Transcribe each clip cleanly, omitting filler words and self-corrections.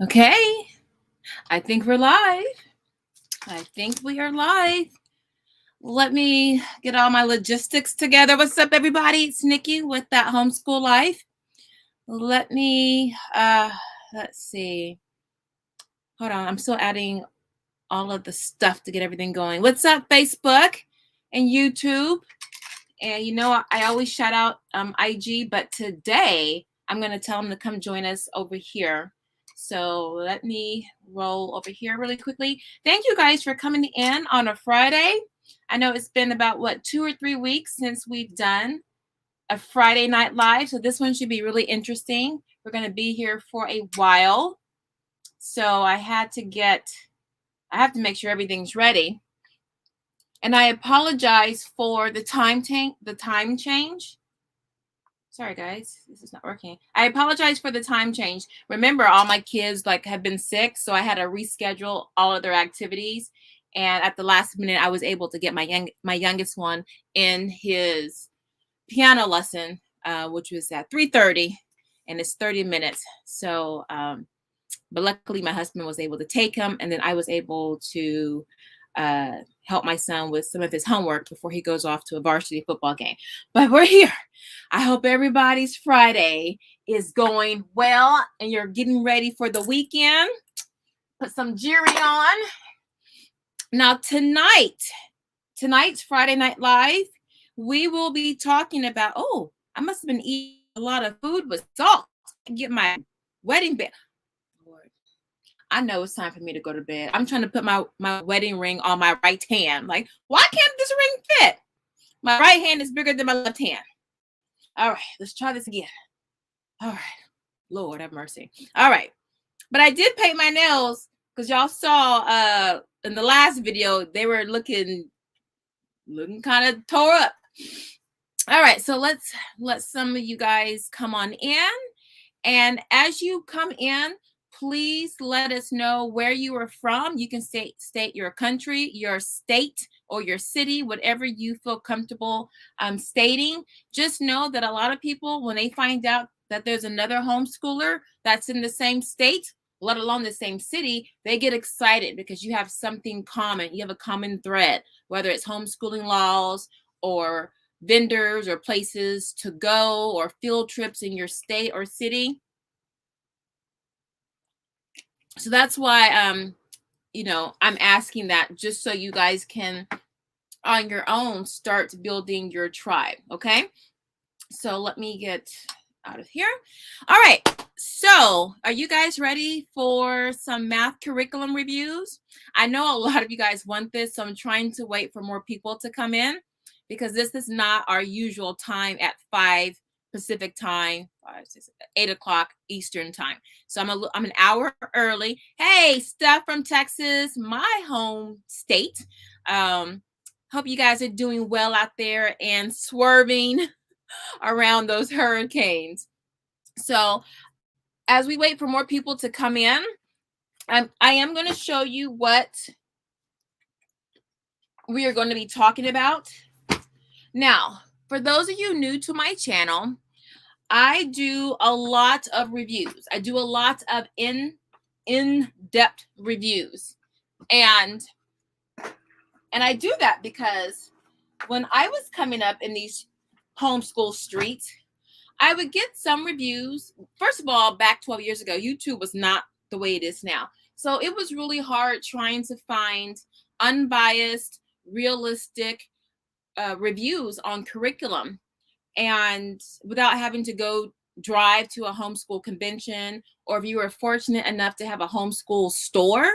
Okay, I think we're live. I think we are live. Let me get all my logistics together. What's up, everybody? It's Nikki with That Homeschool Life. Let me, let's see. Hold on, I'm still adding all of the stuff to get everything going. What's up, Facebook and YouTube? And you know, I always shout out IG, but today I'm going to tell them to come join us over here. So let me roll over here really quickly. Thank you guys for coming in on a Friday. I know it's been about, 2 or 3 weeks since we've done a Friday night live. So this one should be really interesting. We're going to be here for a while. So I have to make sure everything's ready. And I apologize for the time change. Sorry, guys, this is not working. I apologize for the time change. Remember, all my kids have been sick, so I had to reschedule all of their activities. And at the last minute, I was able to get my youngest one in his piano lesson, which was at 3:30, and it's 30 minutes. So, but luckily, my husband was able to take him, and then I was able to help my son with some of his homework before he goes off to a varsity football game. But we're here. I hope everybody's Friday is going well and you're getting ready for the weekend. Put some jewelry on. Now tonight's Friday Night Live, we will be talking about, I must have been eating a lot of food with salt to get my wedding band. I know it's time for me to go to bed. I'm trying to put my wedding ring on my right hand. Like, why can't this ring fit? My right hand is bigger than my left hand. All right, let's try this again. All right, Lord have mercy. All right, but I did paint my nails because y'all saw in the last video, they were looking kind of tore up. All right, so let's let some of you guys come on in. And as you come in, please let us know where you are from. You can state your country, your state, or your city, whatever you feel comfortable stating. Just know that a lot of people, when they find out that there's another homeschooler that's in the same state, let alone the same city, they get excited because you have something common. You have a common thread, whether it's homeschooling laws or vendors or places to go or field trips in your state or city. So that's why, I'm asking that just so you guys can, on your own, start building your tribe. Okay. So let me get out of here. All right. So are you guys ready for some math curriculum reviews? I know a lot of you guys want this, so I'm trying to wait for more people to come in because this is not our usual time at 5 Pacific time, 8 o'clock Eastern time. So I'm an hour early. Hey, Steph from Texas, my home state. Hope you guys are doing well out there and swerving around those hurricanes. So as we wait for more people to come in, I am going to show you what we are going to be talking about. Now, for those of you new to my channel, I do a lot of reviews. I do a lot of in-depth reviews. And I do that because when I was coming up in these homeschool streets, I would get some reviews. First of all, back 12 years ago, YouTube was not the way it is now. So it was really hard trying to find unbiased, realistic reviews on curriculum, and without having to go drive to a homeschool convention, or if you were fortunate enough to have a homeschool store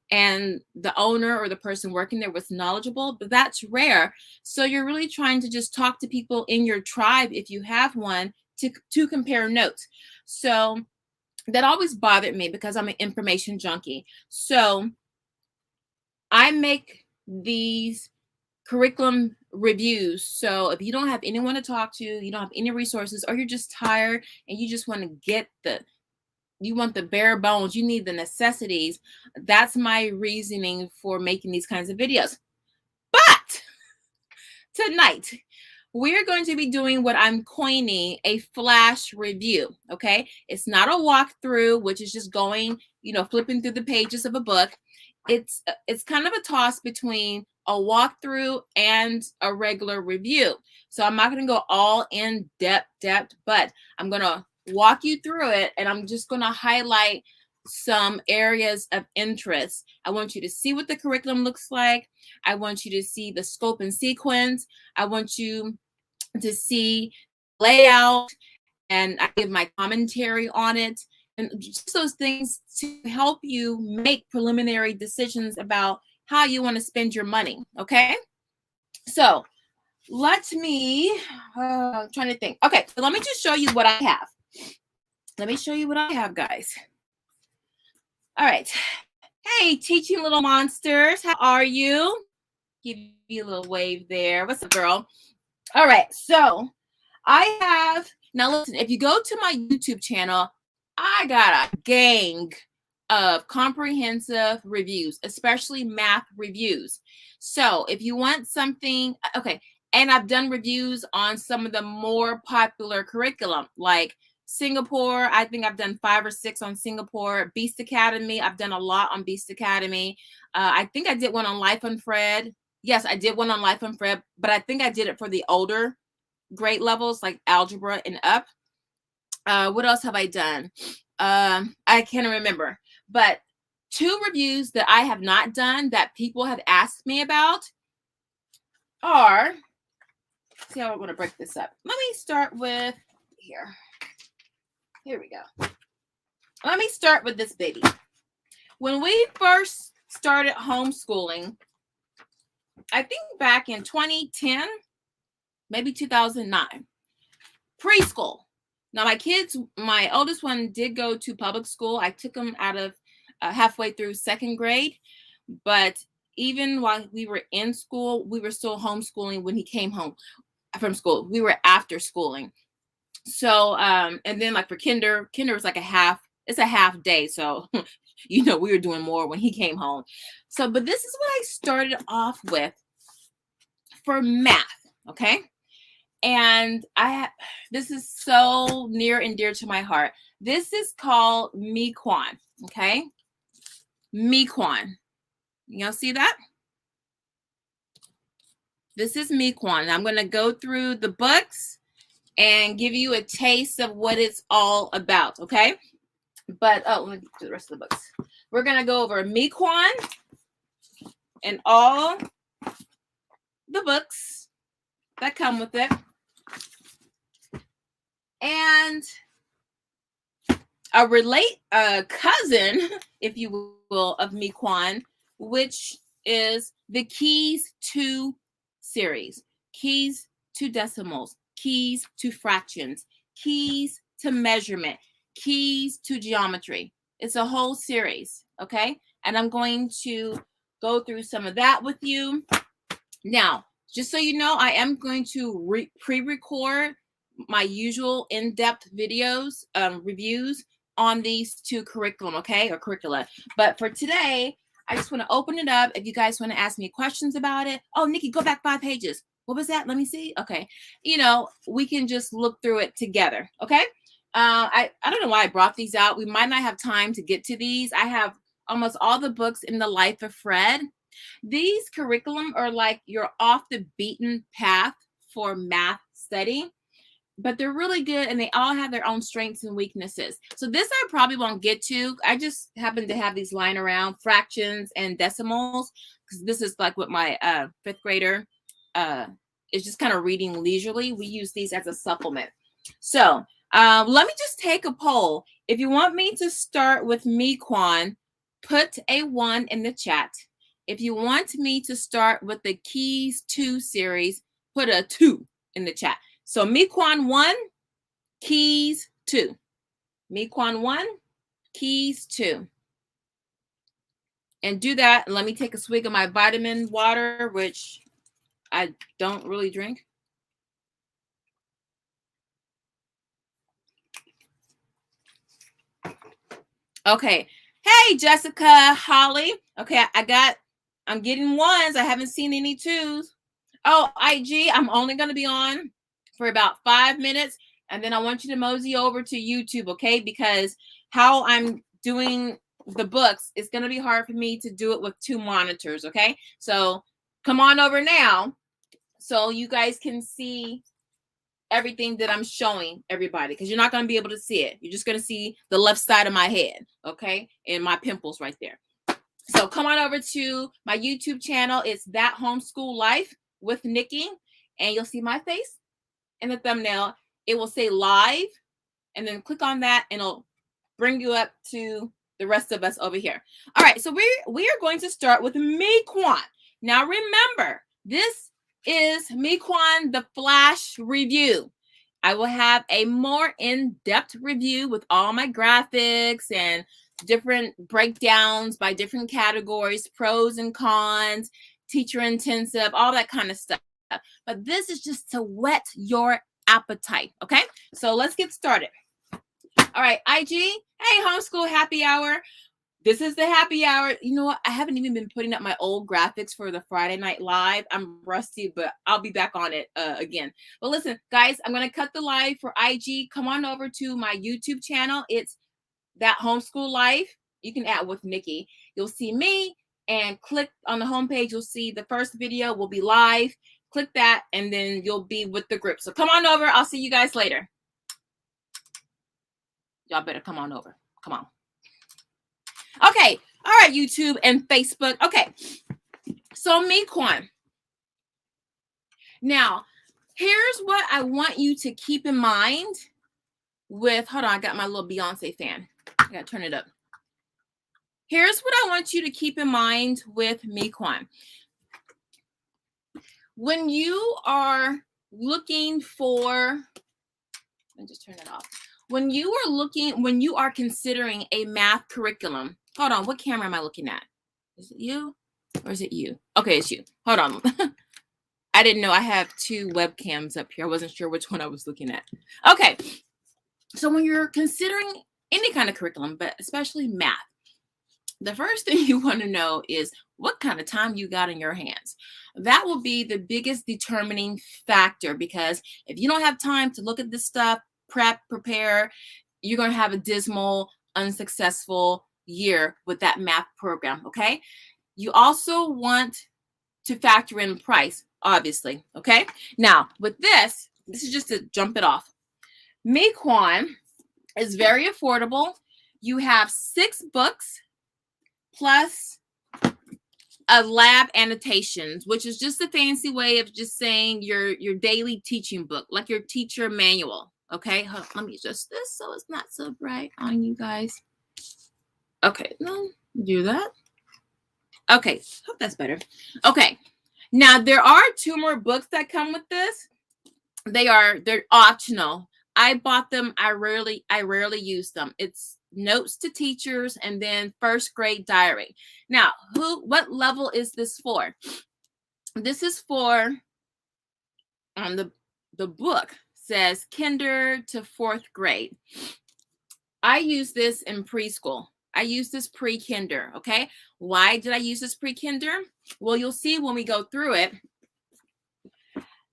and the owner or the person working there was knowledgeable, but that's rare. So you're really trying to just talk to people in your tribe, if you have one, to compare notes. So that always bothered me because I'm an information junkie. So I make these curriculum reviews. So if you don't have anyone to talk to, you don't have any resources, or you're just tired and you just want to get you want the bare bones, you need the necessities, that's my reasoning for making these kinds of videos. But tonight, we're going to be doing what I'm coining a flash review, okay? It's not a walkthrough, which is just going, flipping through the pages of a book. It's kind of a toss between a walkthrough and a regular review. So I'm not going to go all in depth, but I'm going to walk you through it, and I'm just going to highlight some areas of interest. I want you to see what the curriculum looks like. I want you to see the scope and sequence. I want you to see layout, and I give my commentary on it, and just those things to help you make preliminary decisions about how you want to spend your money. Okay, so let me trying to think. Okay, so let me just show you what I have. Let me show you what I have, guys. All right. Hey, teaching little monsters, how are you? Give you a little wave there. What's up, girl? All right, so I have, now listen, if you go to my YouTube channel, I got a gang of comprehensive reviews, especially math reviews. So if you want something, okay, and I've done reviews on some of the more popular curriculum, like Singapore. I think I've done 5 or 6 on Singapore. Beast Academy, I've done a lot on Beast Academy. I think I did one on Life on Fred. Yes, I did one on Life on Fred, but I think I did it for the older grade levels, like algebra and up. What else have I done? I can't remember, but 2 reviews that I have not done that people have asked me about are, see how I want to break this up. Let me start with here. Here we go. Let me start with this baby. When we first started homeschooling, I think back in 2010, maybe 2009, preschool. Now my kids, my oldest one did go to public school. I took him out of halfway through 2nd grade, but even while we were in school, we were still homeschooling when he came home from school. We were after schooling. So, and then like for kinder was like it's a half day. So, we were doing more when he came home. So, but this is what I started off with for math. Okay. And this is so near and dear to my heart. This is called Mequon. Okay. Mequon. Y'all see that? This is Mequon. I'm going to go through the books and give you a taste of what it's all about, okay? But, let me do the rest of the books. We're going to go over Mequon and all the books that come with it. And a cousin, if you will, of Mequon, which is the Keys to series. Keys to decimals. Keys to fractions, keys to measurement, keys to geometry. It's a whole series, okay? And I'm going to go through some of that with you. Now, just so you know, I am going to pre-record my usual in-depth videos, reviews on these 2 curriculum, okay, or curricula. But for today, I just want to open it up. If you guys want to ask me questions about it, oh, Nikki, go back 5 pages. What was that? Let me see. Okay. We can just look through it together. Okay. I don't know why I brought these out. We might not have time to get to these. I have almost all the books in the Life of Fred. These curriculum are like you're off the beaten path for math study, but they're really good and they all have their own strengths and weaknesses. So this I probably won't get to. I just happen to have these lying around, fractions and decimals, because this is like what my 5th grader is just kind of reading leisurely. We use these as a supplement. So let me just take a poll. If you want me to start with Mequon, put a 1 in the chat. If you want me to start with the Keys 2 series, put a 2 in the chat. So Mequon 1, Keys 2. Mequon 1, Keys 2. And do that. Let me take a swig of my vitamin water, which I don't really drink. Okay. Hey, Jessica, Holly. Okay, I'm getting 1s. I haven't seen any 2s. Oh, IG, I'm only going to be on for about 5 minutes, and then I want you to mosey over to YouTube, okay? Because how I'm doing the books, it's going to be hard for me to do it with 2 monitors, okay? So come on over now so you guys can see everything that I'm showing everybody, because you're not going to be able to see it. You're just going to see the left side of my head, okay? And my pimples right there. So come on over to my YouTube channel. It's That Homeschool Life with Niki, and you'll see my face in the thumbnail. It will say live, and then click on that, and it'll bring you up to the rest of us over here. All right, so we are going to start with Mequon. Now remember, this is Mequon the Flash Review. I will have a more in-depth review with all my graphics and different breakdowns by different categories, pros and cons, teacher intensive, all that kind of stuff. But this is just to whet your appetite, okay? So let's get started. All right, IG, hey, homeschool happy hour. This is the happy hour. You know what? I haven't even been putting up my old graphics for the Friday Night Live. I'm rusty, but I'll be back on it again. But listen, guys, I'm going to cut the live for IG. Come on over to my YouTube channel. It's That Homeschool Life. You can add with Niki. You'll see me, and click on the homepage. You'll see the first video will be live. Click that, and then you'll be with the group. So come on over. I'll see you guys later. Y'all better come on over. Come on. Okay. All right, YouTube and Facebook. Okay. So Mequon. Now, here's what I want you to keep in mind with, hold on, I got my little Beyonce fan. I got to turn it up. Here's what I want you to keep in mind with Mequon. When you are looking for, let me just turn it off. When you are considering a math curriculum, hold on, what camera am I looking at? Is it you or is it you? Okay, it's you. Hold on. I didn't know I have 2 webcams up here. I wasn't sure which one I was looking at. Okay, so when you're considering any kind of curriculum, but especially math, the first thing you want to know is what kind of time you got in your hands. That will be the biggest determining factor, because if you don't have time to look at this stuff, prepare, you're going to have a dismal, unsuccessful year with that math program, okay? You also want to factor in price, obviously, okay? Now, with this is just to jump it off. Mequon is very affordable. You have 6 books plus a lab annotations, which is just a fancy way of just saying your daily teaching book, like your teacher manual. Okay, let me adjust this so it's not so bright on you guys. Okay, no, do that. Okay, hope that's better. Okay, now there are 2 more books that come with this. They're optional. I bought them. I rarely use them. It's Notes to Teachers and then First Grade Diary. Now, what level is this for? This is for the book says kinder to 4th grade. I use this in preschool. I use this pre-kinder, okay? Why did I use this pre-kinder? Well, you'll see when we go through it.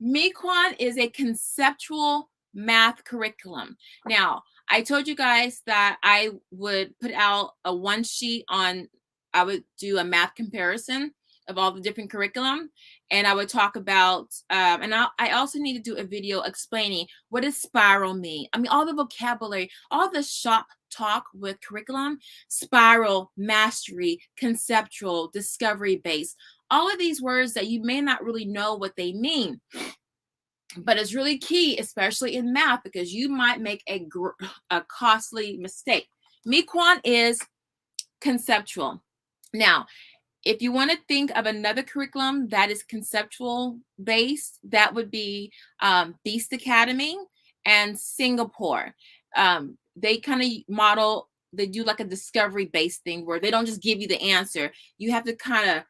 Mequon is a conceptual math curriculum. Now, I told you guys that I would put out a 1 sheet on, I would do a math comparison of all the different curriculum, and I would talk about, and I also need to do a video explaining what does spiral mean. I mean, all the vocabulary, all the shop talk with curriculum, spiral, mastery, conceptual, discovery-based, all of these words that you may not really know what they mean. But it's really key, especially in math, because you might make a costly mistake. Mequon is conceptual. Now, if you want to think of another curriculum that is conceptual based, that would be Beast Academy and Singapore. They kind of model, they do like a discovery based thing where they don't just give you the answer. You have to kind of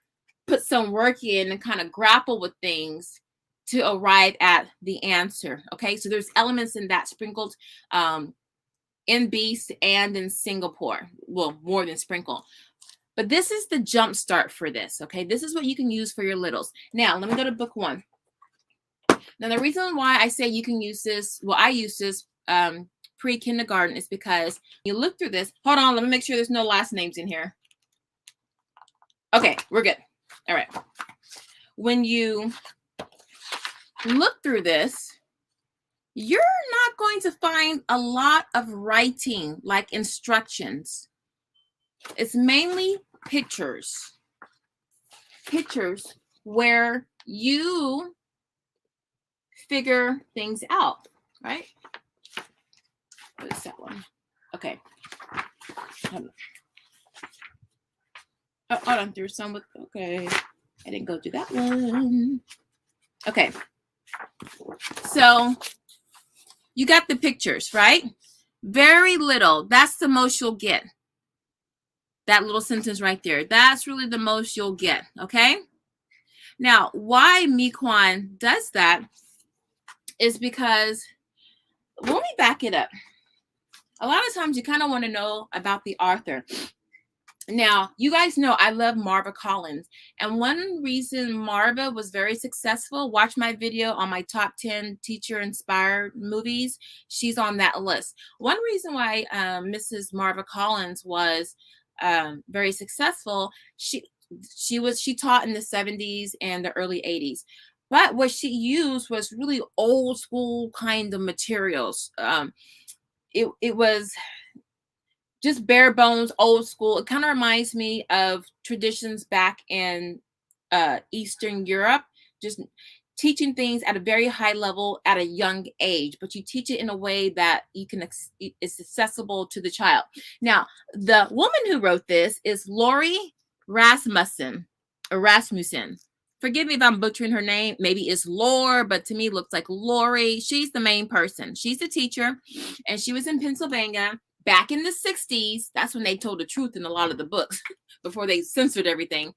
put some work in and kind of grapple with things to arrive at the answer. Okay, so there's elements in that sprinkled in Beast and in Singapore. Well, more than sprinkle. But this is the jump start for this. Okay, this is what you can use for your littles. Now, let me go to book 1. Now, the reason why I say you can use this, well, I use this pre-kindergarten is because you look through this. Hold on, let me make sure there's no last names in here. Okay, we're good. All right. When you look through this, you're not going to find a lot of writing like instructions. It's mainly pictures. Pictures where you figure things out, right? What is that one? Okay. Hold on, there's some with, okay. I didn't go through that one. Okay. So you got the pictures, right? Very little. That's the most you'll get. That little sentence right there. That's really the most you'll get, okay? Now, why Miquan does that is because, let me back it up. A lot of times you kind of want to know about the author. Now, you guys know I love Marva Collins. And one reason Marva was very successful, watch my video on my top 10 teacher-inspired movies. She's on that list. One reason why Mrs. Marva Collins was very successful, she taught in the 70s and the early 80s. But what she used was really old school kind of materials. It was just bare bones, old school. It kind of reminds me of traditions back in Eastern Europe, just teaching things at a very high level at a young age, but you teach it in a way that you can it's accessible to the child. Now, the woman who wrote this is Lori Rasmussen, or Rasmussen. Forgive me if I'm butchering her name. Maybe it's Lore, but to me it looks like Lori. She's the main person. She's a teacher, and she was in Pennsylvania back in the 60s. That's when they told the truth in a lot of the books before they censored everything.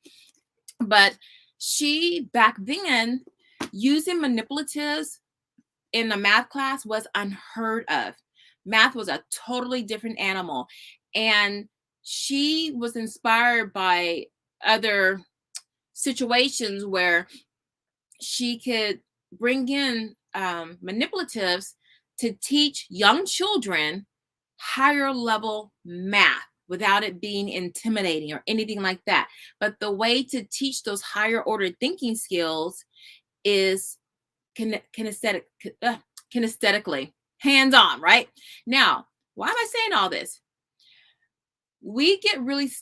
But she, back then, using manipulatives in a math class was unheard of. Math was a totally different animal. And she was inspired by other situations where she could bring in manipulatives to teach young children higher level math without it being intimidating or anything like that. But the way to teach those higher order thinking skills is kinesthetically, hands-on, right? Now, why am I saying all this?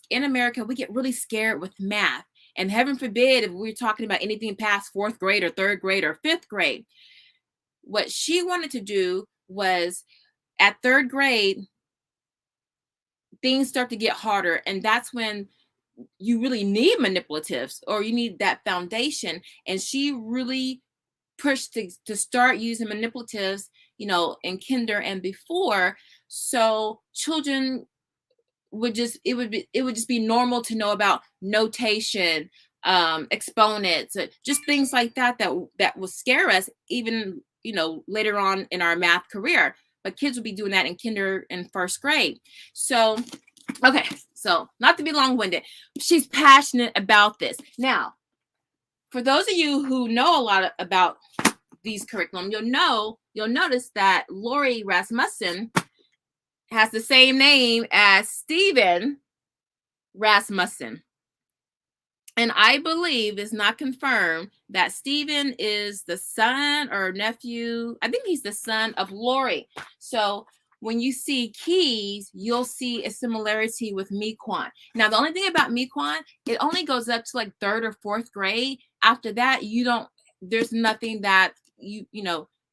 In America, we get really scared with math. And heaven forbid if we're talking about anything past 4th grade or 3rd grade or 5th grade. What she wanted to do was, at 3rd grade, things start to get harder. And that's when you really need manipulatives, or you need that foundation. And she really pushed to start using manipulatives, in kinder and before. So children it would just be normal to know about notation, exponents, just things like that will scare us even, later on in our math career. But kids will be doing that in kinder and 1st grade. So, okay. So not to be long-winded, she's passionate about this. Now, for those of you who know a lot about these curriculum, you'll notice that Lori Rasmussen has the same name as Stephen Rasmussen. And I believe it's not confirmed that Stephen is the son or nephew. I think he's the son of Lori. So when you see keys, you'll see a similarity with Miquan. Now, the only thing about Miquan, it only goes up to like 3rd or 4th grade. After that, there's nothing that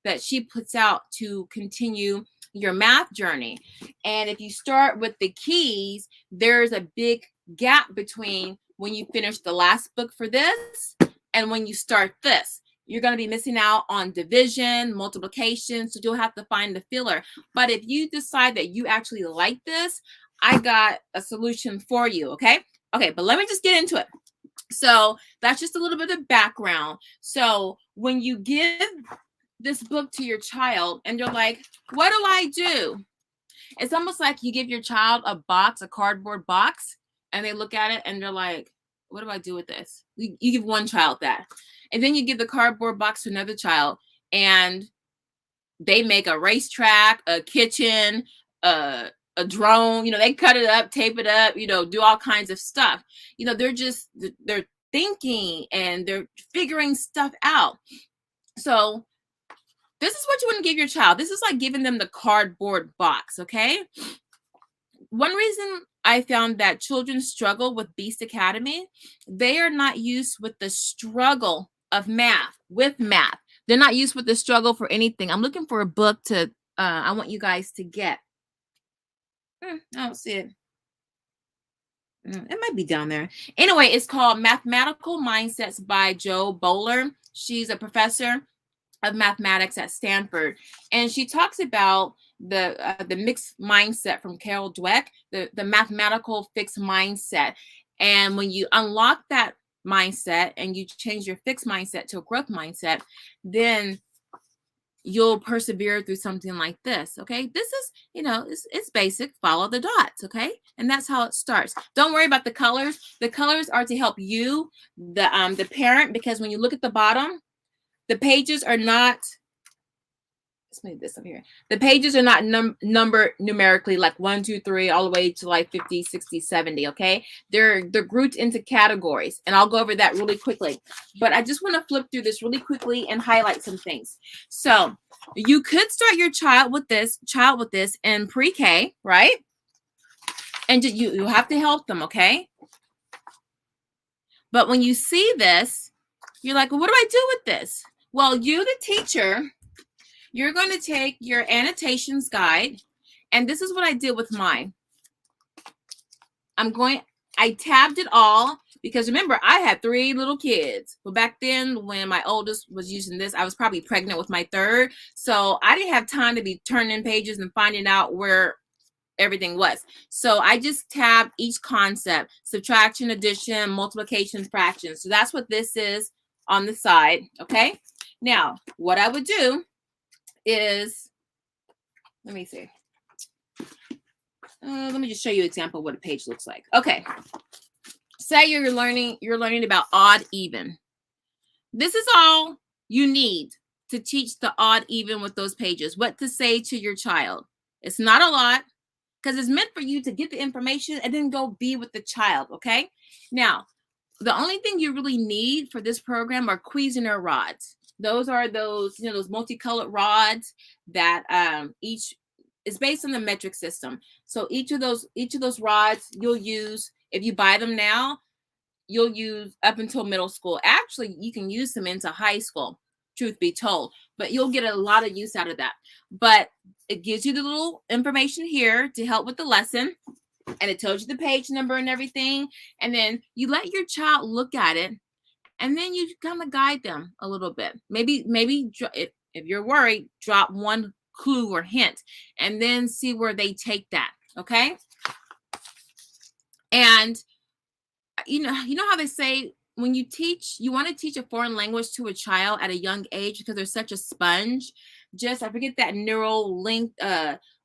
that she puts out to continue your math journey. And if you start with the keys, there's a big gap between when you finish the last book for this and when you start this. You're going to be missing out on division, multiplication, so you'll have to find the filler. But if you decide that you actually like this, I got a solution for you, okay? Okay, but let me just get into it. So that's just a little bit of background. So when you give this book to your child and you're like, what do I do? It's almost like you give your child a cardboard box, and they look at it and they're like, what do I do with this? You give one child that. And then you give the cardboard box to another child and they make a racetrack, a kitchen, a drone. They cut it up, tape it up, do all kinds of stuff. They're thinking and they're figuring stuff out. So this is what you want to give your child. This is like giving them the cardboard box, okay? One reason I found that children struggle with Beast Academy, they are not used with the struggle of math, They're not used with the struggle for anything. I'm looking for a book to, I want you guys to get. I don't see it. It might be down there. Anyway, it's called Mathematical Mindsets by Jo Boaler. She's a professor of mathematics at Stanford, and she talks about the mixed mindset from Carol Dweck, the mathematical fixed mindset. And when you unlock that mindset and you change your fixed mindset to a growth mindset, then you'll persevere through something like this. Okay, this is, it's basic. Follow the dots. Okay, and that's how it starts. Don't worry about the colors. The colors are to help you, the parent, because when you look at the bottom, the pages are not, let's move this up here. The pages are not numbered numerically, like 1, 2, 3, all the way to like 50, 60, 70. Okay, they're grouped into categories, and I'll go over that really quickly. But I just want to flip through this really quickly and highlight some things. So you could start your child with this in pre-K, right? And you have to help them, okay? But when you see this, you're like, well, what do I do with this? Well, you, the teacher, you're going to take your annotations guide, and this is what I did with mine. I tabbed it all, because remember, I had 3 little kids. Well, back then, when my oldest was using this, I was probably pregnant with my 3rd. So I didn't have time to be turning pages and finding out where everything was. So I just tabbed each concept: subtraction, addition, multiplication, fraction. So that's what this is on the side. Okay. Now, what I would do is, let me see. Let me just show you an example of what a page looks like. Okay. Say you're learning about odd even. This is all you need to teach the odd even with those pages. What to say to your child. It's not a lot, because it's meant for you to get the information and then go be with the child. Okay. Now, the only thing you really need for this program are Cuisenaire rods. Those are those multicolored rods that each is based on the metric system. So each of those rods you'll use, if you buy them now, you'll use up until middle school. Actually, you can use them into high school, truth be told, but you'll get a lot of use out of that. But it gives you the little information here to help with the lesson, and it tells you the page number and everything. And then you let your child look at it, and then you kind of guide them a little bit. Maybe if you're worried, drop one clue or hint, and then see where they take that. Okay. And you know how they say, when you want to teach a foreign language to a child at a young age, because they're such a sponge. I forget that neural link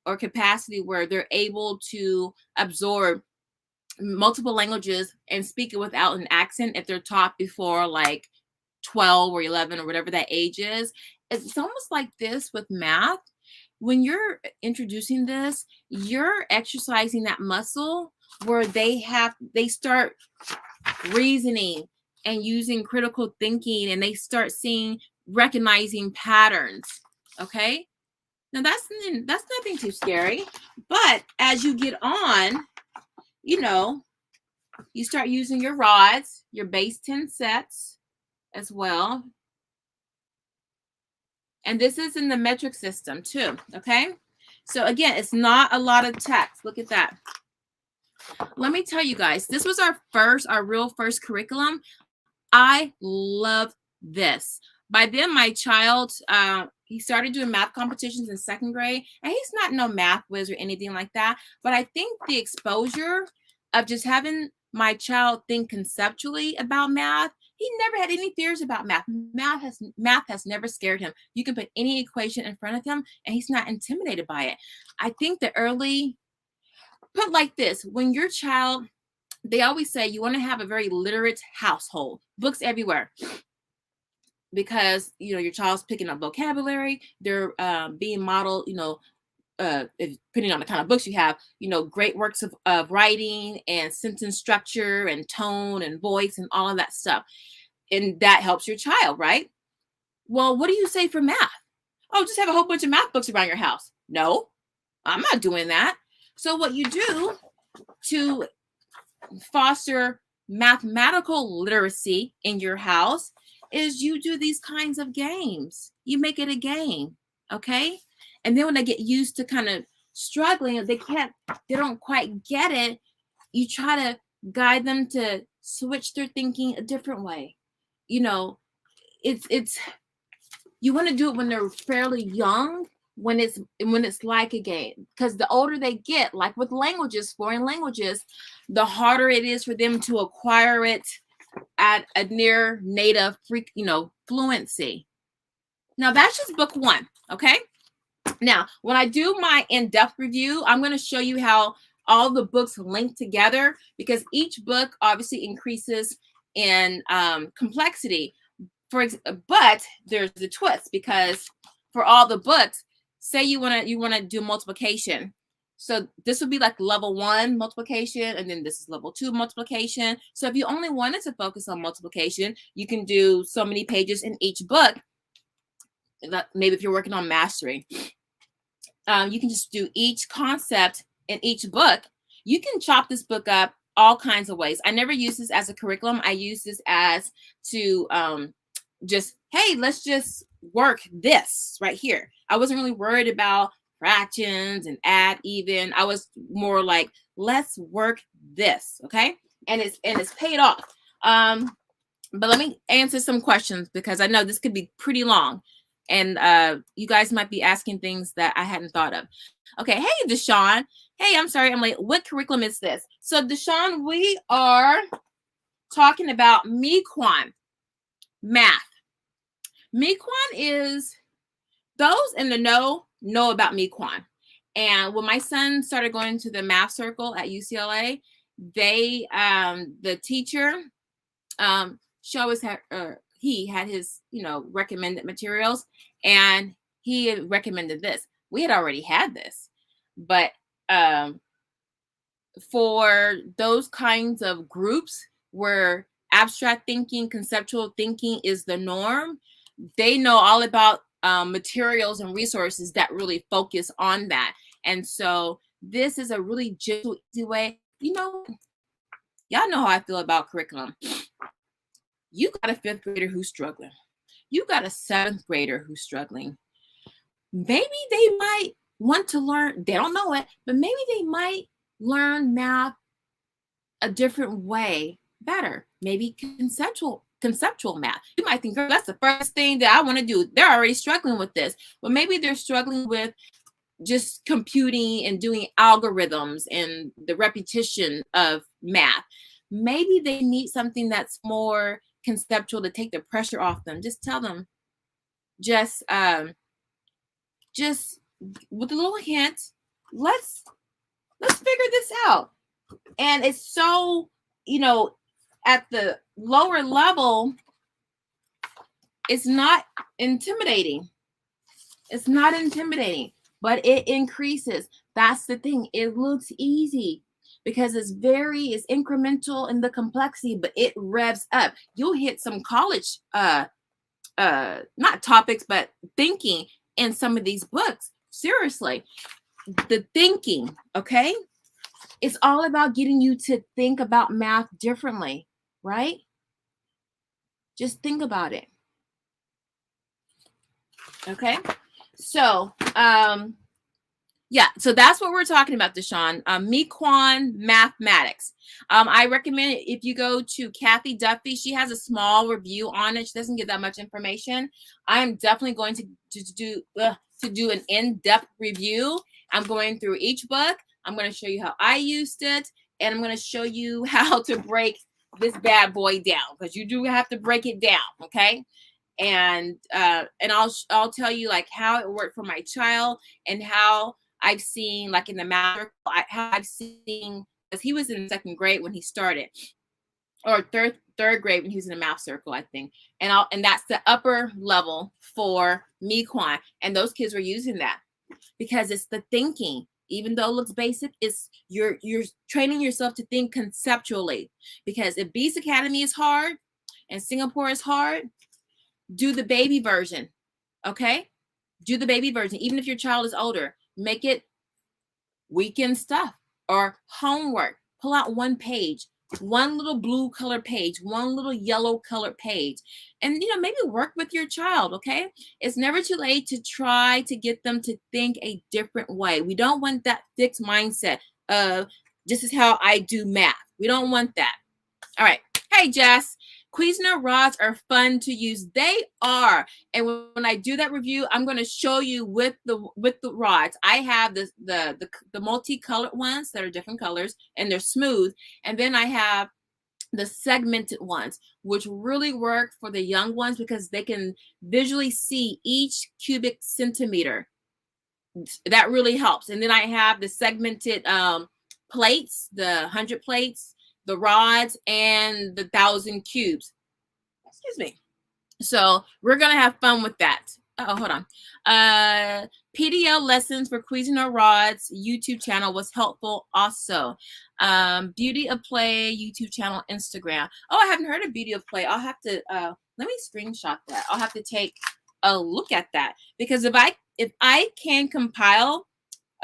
or capacity where they're able to absorb multiple languages and speak it without an accent if they're taught before like 12 or 11 or whatever that age is. It's almost like this with math. When you're introducing this, you're exercising that muscle where they start reasoning and using critical thinking, and they start recognizing patterns. Okay. Now that's nothing too scary. But as you get on, you start using your rods, your base 10 sets as well. And this is in the metric system too. Okay. So again, it's not a lot of text. Look at that. Let me tell you guys, this was our real first curriculum. I love this. By then, my child, he started doing math competitions in 2nd grade, and he's not no math whiz or anything like that. But I think the exposure of just having my child think conceptually about math, he never had any fears about math. Math has never scared him. You can put any equation in front of him, and he's not intimidated by it. I think put like this, when your child, they always say you want to have a very literate household, books everywhere. because your child's picking up vocabulary. They're being modeled, depending on the kind of books you have, great works of writing and sentence structure and tone and voice and all of that stuff. And that helps your child, right? Well, what do you say for math? Oh, just have a whole bunch of math books around your house. No, I'm not doing that. So what you do to foster mathematical literacy in your house is you do these kinds of games. You make it a game, okay? And then when they get used to kind of struggling, they don't quite get it, you try to guide them to switch their thinking a different way. It's you want to do it when they're fairly young, when it's like a game, because the older they get, like with languages, foreign languages, the harder it is for them to acquire it at a near native fluency. Now that's just book one, okay? Now when I do my in-depth review, I'm going to show you how all the books link together, because each book obviously increases in complexity. But there's the twist, because for all the books, say you want to do multiplication. So this would be like level 1 multiplication, and then this is level 2 multiplication. So if you only wanted to focus on multiplication, you can do so many pages in each book. Maybe if you're working on mastery, you can just do each concept in each book. You can chop this book up all kinds of ways. I never use this as a curriculum. I use this as to hey, let's just work this right here. I wasn't really worried about fractions and add, even. I was more like, let's work this, okay? And it's paid off. But let me answer some questions, because I know this could be pretty long, and you guys might be asking things that I hadn't thought of. Okay, hey Deshaun. Hey, I'm sorry I'm late. What curriculum is this? So Deshaun, we are talking about Mequon math. Mequon is, those in the know about Mequon. And when my son started going to the math circle at UCLA, the teacher, she always had, he had his, recommended materials, and he had recommended this. We had already had this, but for those kinds of groups where abstract thinking, conceptual thinking is the norm, they know all about materials and resources that really focus on that. And so this is a really gentle, easy way. Y'all know how I feel about curriculum. You got a 5th grader who's struggling. You got a 7th grader who's struggling. Maybe they might want to learn, they don't know it, but maybe they might learn math a different way better. Maybe conceptual math. You might think, girl, that's the first thing that I want to do. They're already struggling with this. But maybe they're struggling with just computing and doing algorithms and the repetition of math. Maybe they need something that's more conceptual to take the pressure off them. Just tell them, just with a little hint, let's figure this out. And it's so, at the lower level, it's not intimidating. It's not intimidating, but it increases. That's the thing. It looks easy because it's incremental in the complexity, but it revs up. You'll hit some college, not topics, but thinking in some of these books. Seriously, the thinking, okay? It's all about getting you to think about math differently, right? Just think about it. Okay. So, yeah, so that's what we're talking about, Deshaun. Mequon mathematics. I recommend if you go to Kathy Duffy, she has a small review on it. She doesn't give that much information. I am definitely going to do an in-depth review. I'm going through each book. I'm going to show you how I used it, and I'm going to show you how to break this bad boy down, because you do have to break it down, okay? And I'll tell you like how it worked for my child, and how I've seen, like in the math, how I've seen, because he was in 2nd grade when he started. or third grade when he was in a math circle, I think. And that's the upper level for Mequon. And those kids were using that because it's the thinking. Even though it looks basic, it's you're training yourself to think conceptually. Because if Beast Academy is hard and Singapore is hard, do the baby version. Okay? Do the baby version. Even if your child is older, make it weekend stuff or homework. Pull out one page, one little blue color page, one little yellow color page, and maybe work with your child. Okay, it's never too late to try to get them to think a different way. We don't want that fixed mindset of this is how I do math. We don't want that. All right. Hey, Jess. Cuisinart rods are fun to use. They are. And when I do that review, I'm going to show you with the rods. I have the multicolored ones that are different colors and they're smooth. And then I have the segmented ones, which really work for the young ones because they can visually see each cubic centimeter. That really helps. And then I have the segmented plates, the 100 plates, the rods, and the 1,000 cubes. Excuse me. So we're going to have fun with that. Oh, hold on. PDL lessons for Cuisinart rods YouTube channel was helpful also. Beauty of Play YouTube channel, Instagram. Oh, I haven't heard of Beauty of Play. I'll have to, let me screenshot that. I'll have to take a look at that because if I can compile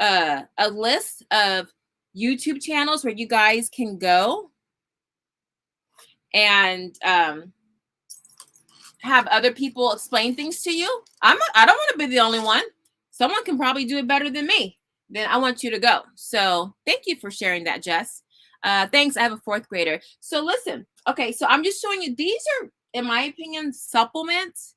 a list of YouTube channels where you guys can go and have other people explain things to you. I don't want to be the only one. Someone can probably do it better than me. Then I want you to go. So thank you for sharing that, Jess. Thanks. I have a 4th grader. So listen. Okay, so I'm just showing you. These are, in my opinion, supplements.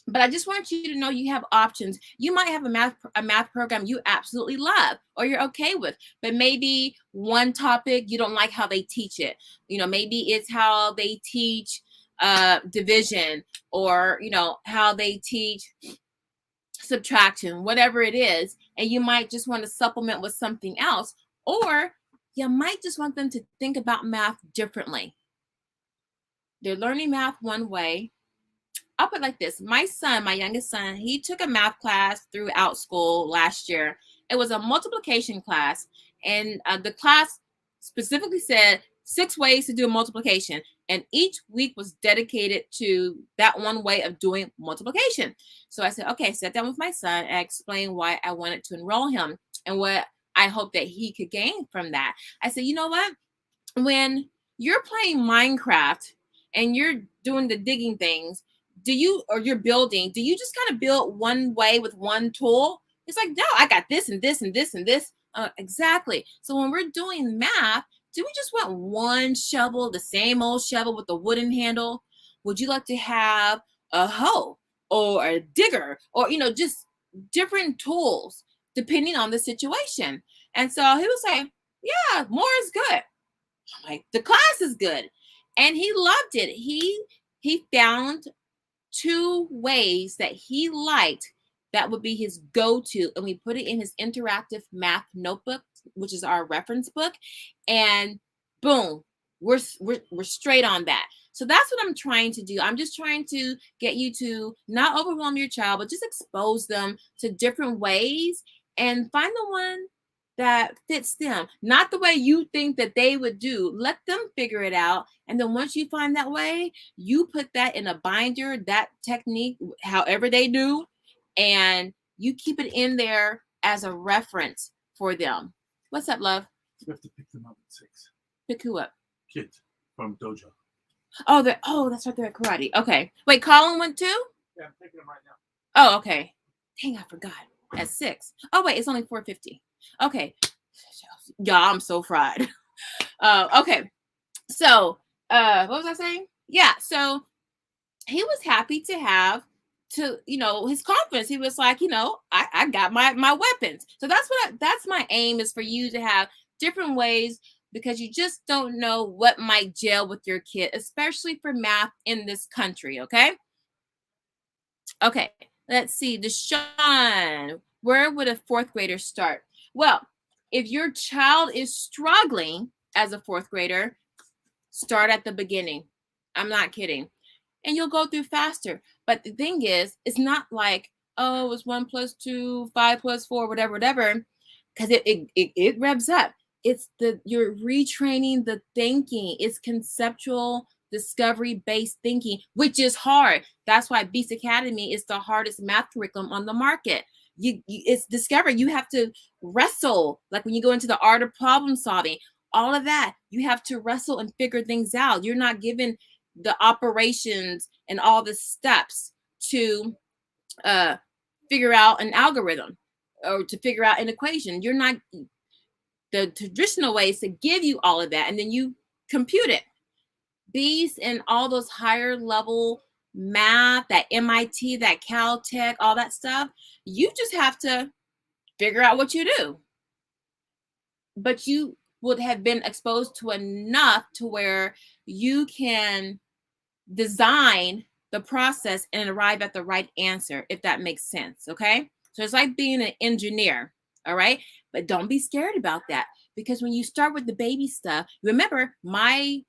But I just want you to know you have options. You might have a math program you absolutely love or you're okay with, but maybe one topic you don't like how they teach it. Maybe it's how they teach division or, how they teach subtraction, whatever it is. And you might just want to supplement with something else, or you might just want them to think about math differently. They're learning math one way. I'll put it like this. My son, my youngest son, he took a math class throughout school last year. It was a multiplication class. And the class specifically said 6 ways to do a multiplication. And each week was dedicated to that one way of doing multiplication. So I said, okay, sit down with my son and explain why I wanted to enroll him and what I hope that he could gain from that. I said, you know what? When you're playing Minecraft and you're doing the digging things, or you're building, do you just kind of build one way with one tool? It's like, no, I got this and this and this and this. Exactly. So when we're doing math, do we just want one shovel, the same old shovel with the wooden handle? Would you like to have a hoe or a digger or, just different tools depending on the situation? And so he was like, yeah, more is good. I'm like, the class is good. And he loved it. He found 2 ways that he liked that would be his go-to, and we put it in his interactive math notebook, which is our reference book, and boom, we're straight on that. So that's what I'm trying to do. I'm just trying to get you to not overwhelm your child, but just expose them to different ways and find the one that fits them, not the way you think that they would do. Let them figure it out. And then once you find that way, you put that in a binder, that technique, however they do, and you keep it in there as a reference for them. What's up, love? You have to pick them up at 6. Pick who up? Kids from dojo. Oh, that's right. They're at karate. Okay. Wait, Colin went too? Yeah, I'm taking them right now. Oh, okay. Dang, I forgot. At 6. Oh, wait, it's only 4:50. Okay. Y'all, I'm so fried. Okay. So, what was I saying? Yeah. So he was happy to have his confidence. He was like, I got my weapons. So that's my aim, is for you to have different ways, because you just don't know what might gel with your kid, especially for math in this country. Okay. Okay. Let's see. Deshaun, where would a 4th grader start? Well, if your child is struggling as a 4th grader, Start at the beginning. I'm not kidding. And you'll go through faster. But the thing is, it's not like, oh, it's 1 + 2, 5 + 4, whatever, because it revs up. It's you're retraining the thinking. It's conceptual discovery-based thinking, which is hard. That's why Beast Academy is the hardest math curriculum on the market. It's discovery. You have to wrestle, like when you go into the art of problem solving, all of that. You have to wrestle and figure things out. You're not given the operations and all the steps to figure out an algorithm or to figure out an equation. You're not, the traditional ways to give you all of that, and then you compute it. These and all those higher level math, that MIT, that Caltech, all that stuff, you just have to figure out what you do. But you would have been exposed to enough to where you can design the process and arrive at the right answer, if that makes sense. Okay. So it's like being an engineer. All right. But don't be scared about that, because when you start with the baby stuff, remember I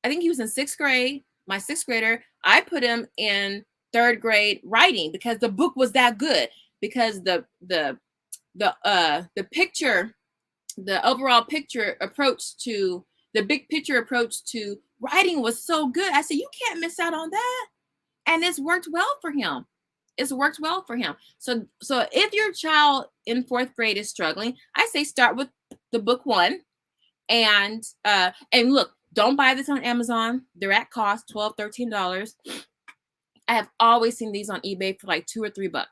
think he was in 6th grade, my 6th grader, I put him in 3rd grade writing because the book was that good, because the picture, the overall picture approach to the big picture approach to writing was so good. I said, you can't miss out on that. And it's worked well for him. It's worked well for him. So if your child in 4th grade is struggling, I say start with the book 1. And look, don't buy this on Amazon. They're at cost, $12, $13. I have always seen these on eBay for like $2 or $3,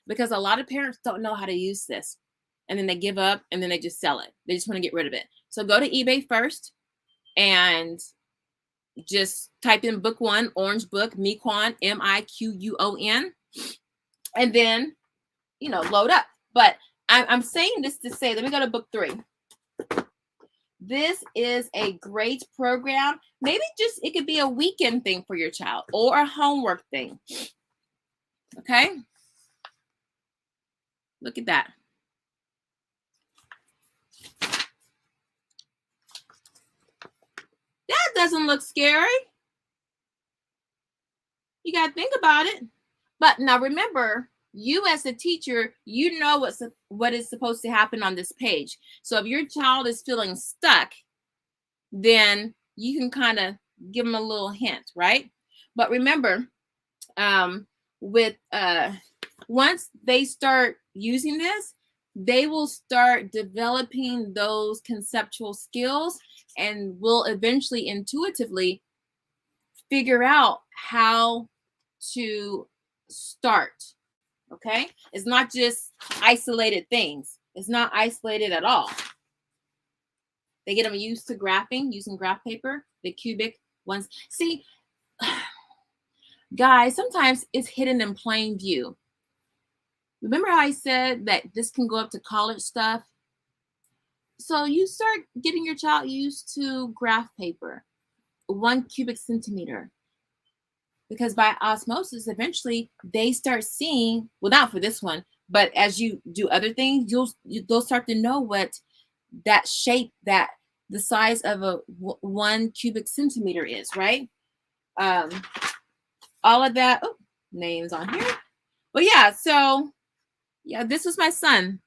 because a lot of parents don't know how to use this. And then they give up and then they just sell it. They just want to get rid of it. So go to eBay first and just type in book 1, orange book, Miquon, Miquon, and then, load up. But I'm saying this to say, let me go to book 3. This is a great program. Maybe it could be a weekend thing for your child or a homework thing. Okay. Look at that. That doesn't look scary. You got to think about it. But now remember, you as a teacher, you know what is supposed to happen on this page. So if your child is feeling stuck, then you can kind of give them a little hint, right? But remember, once they start using this, they will start developing those conceptual skills and will eventually intuitively figure out how to start. Okay. It's not just isolated things. It's not isolated at all. They get them used to graphing, using graph paper, the cubic ones. See, guys, sometimes it's hidden in plain view. Remember how I said that this can go up to college stuff? So you start getting your child used to graph paper, 1 cubic centimeter. Because by osmosis, eventually they start seeing, well, not for this one, but as you do other things, they'll start to know what that shape, that the size of a 1 cubic centimeter is, right? All of that. Oh, names on here. But yeah, so yeah, this was my son.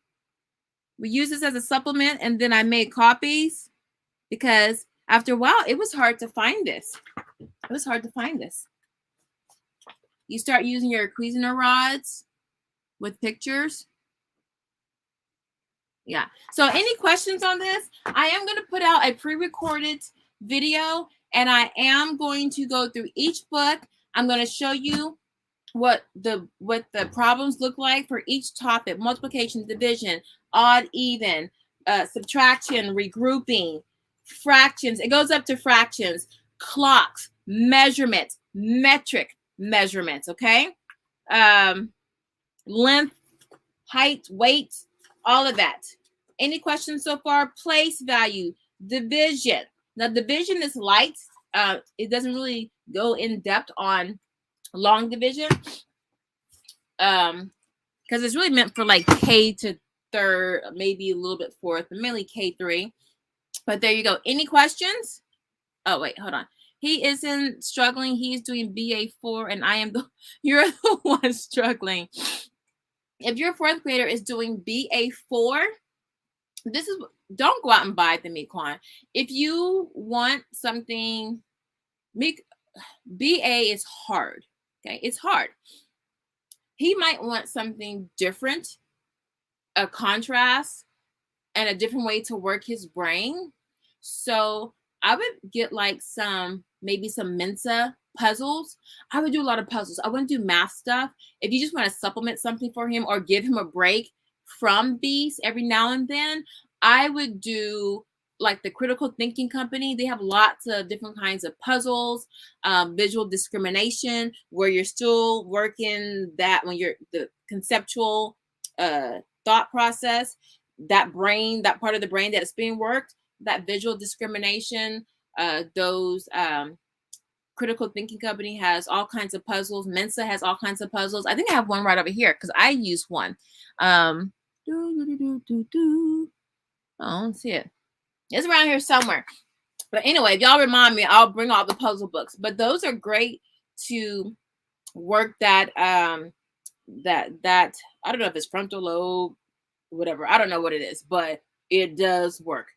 We use this as a supplement, and then I made copies because after a while, it was hard to find this. It was hard to find this. You start using your Cuisinart rods with pictures. Yeah. So any questions on this? I am going to put out a pre-recorded video, and I am going to go through each book. I'm going to show you what the problems look like for each topic: multiplication, division, odd, even, subtraction, regrouping, fractions. It goes up to fractions, clocks, measurements, metric measurements. Okay. Length, height, weight, all of that. Any questions so far? Place value, division. Now, division is light. It doesn't really go in depth on long division, because it's really meant for like K to 3rd, maybe a little bit 4th, but mainly K3. But there you go. Any questions? Oh, wait, hold on. He isn't struggling. He's doing BA4, and I am the, you're the one struggling. If your fourth grader is doing BA4, this is, don't go out and buy the Mequon. If you want something, BA is hard. Okay, it's hard. He might want something different, a contrast, and a different way to work his brain. So I would get like maybe some Mensa puzzles. I would do a lot of puzzles. I wouldn't do math stuff. If you just want to supplement something for him or give him a break from these every now and then, I would do like the Critical Thinking Company. They have lots of different kinds of puzzles, visual discrimination, where you're still working that when you're the conceptual thought process, that brain, that part of the brain that is being worked, that visual discrimination, those Critical Thinking Company has all kinds of puzzles. Mensa has all kinds of puzzles. I think I have one right over here because I use one. I don't see it. It's around here somewhere. But anyway, if y'all remind me, I'll bring all the puzzle books. But those are great to work that that I don't know if it's frontal lobe, whatever. I don't know what it is, but it does work.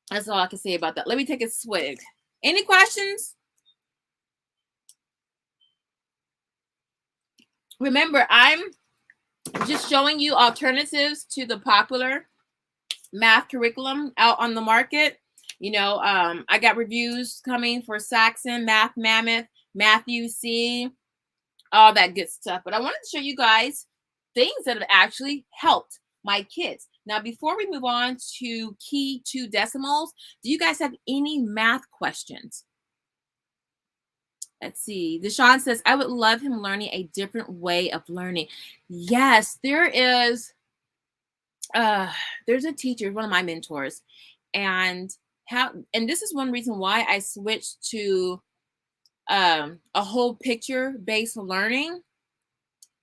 That's all I can say about that. Let me take a swig. Any questions? Remember, I'm just showing you alternatives to the popular math curriculum out on the market. You know, I got reviews coming for Saxon, Math Mammoth, Matthew C, all that good stuff. But I wanted to show you guys things that have actually helped my kids. Now, before we move on to key to decimals, do you guys have any math questions? Let's see. Deshaun says, I would love him learning a different way of learning. Yes, there is. There's a teacher, one of my mentors, and this is one reason why I switched to a whole picture based learning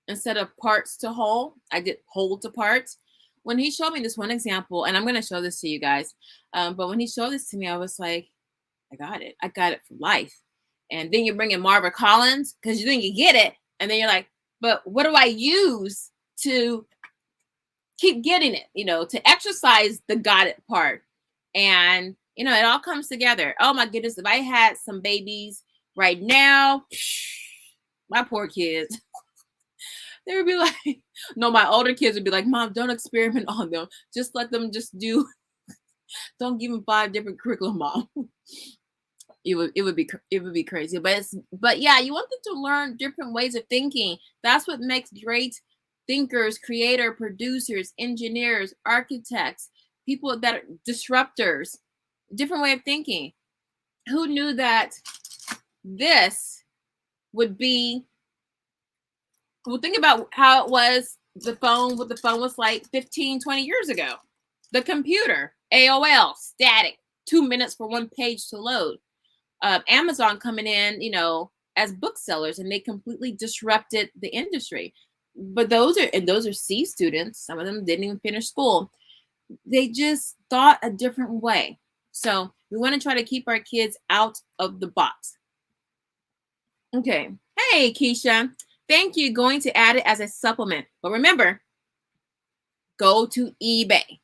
instead of parts to whole. I did whole to parts. When he showed me this one example, and I'm going to show this to you guys, but when he showed this to me, I was like, I got it for life. And then you bring in Marva Collins because you think you get it, and then you're like, but what do I use to keep getting it, you know, to exercise the got it part? And, you know, it all comes together. Oh my goodness. If I had some babies right now, my poor kids, they would be like, no, my older kids would be like, Mom, don't experiment on them. Just let them just do, don't give them 5 different curriculum, Mom. It would be crazy. But yeah, you want them to learn different ways of thinking. That's what makes great thinkers, creator, producers, engineers, architects, people that are disruptors, different way of thinking. Who knew that this would be, well, think about how it was, what the phone was like 15, 20 years ago. The computer, AOL, static, 2 minutes for one page to load. Amazon coming in, you know, as booksellers, and they completely disrupted the industry. But those are C students. Some of them didn't even finish school. They just thought a different way. So we want to try to keep our kids out of the box. Okay. Hey, Keisha. Thank you. Going to add it as a supplement. But remember, go to eBay.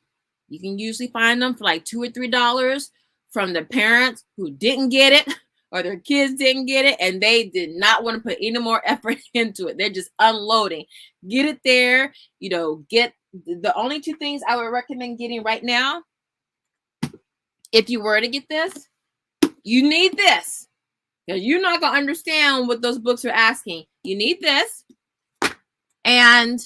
You can usually find them for like $2 or $3 from the parents who didn't get it or their kids didn't get it and they did not want to put any more effort into it. They're just unloading. Get it there. You know, get the only 2 things I would recommend getting right now. If you were to get this, you need this. Because you're not going to understand what those books are asking. You need this. And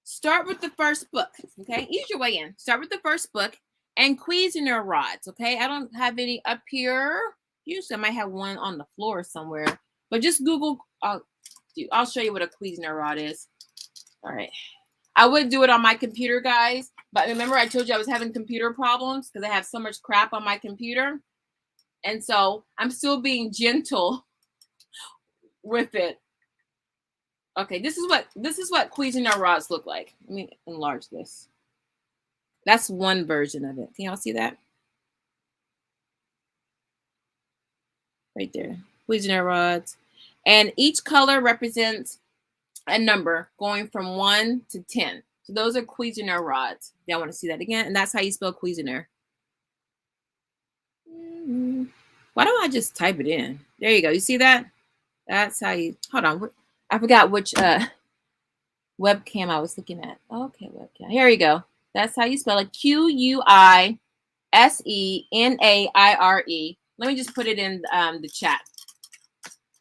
start with the first book. Okay, ease your way in. Start with the first book and Cuisinart rods. Okay, I don't have any up here. Usually I might have one on the floor somewhere. But just Google. I'll show you what a Cuisinart rod is. All right. I would do it on my computer, guys. But remember I told you I was having computer problems because I have so much crap on my computer. And so I'm still being gentle with it. Okay, this is what Cuisinart rods look like. Let me enlarge this. That's one version of it. Can y'all see that? right there. Cuisinart rods. And each color represents a number going from 1 to 10. So those are Cuisinart rods. Y'all want to see that again? And that's how you spell Cuisinart. Why don't I just type it in? There you go. You see that? That's how you, hold on. I forgot which webcam I was looking at. Okay, webcam. Here you go. That's how you spell it. Cuisinare. Let me just put it in the chat.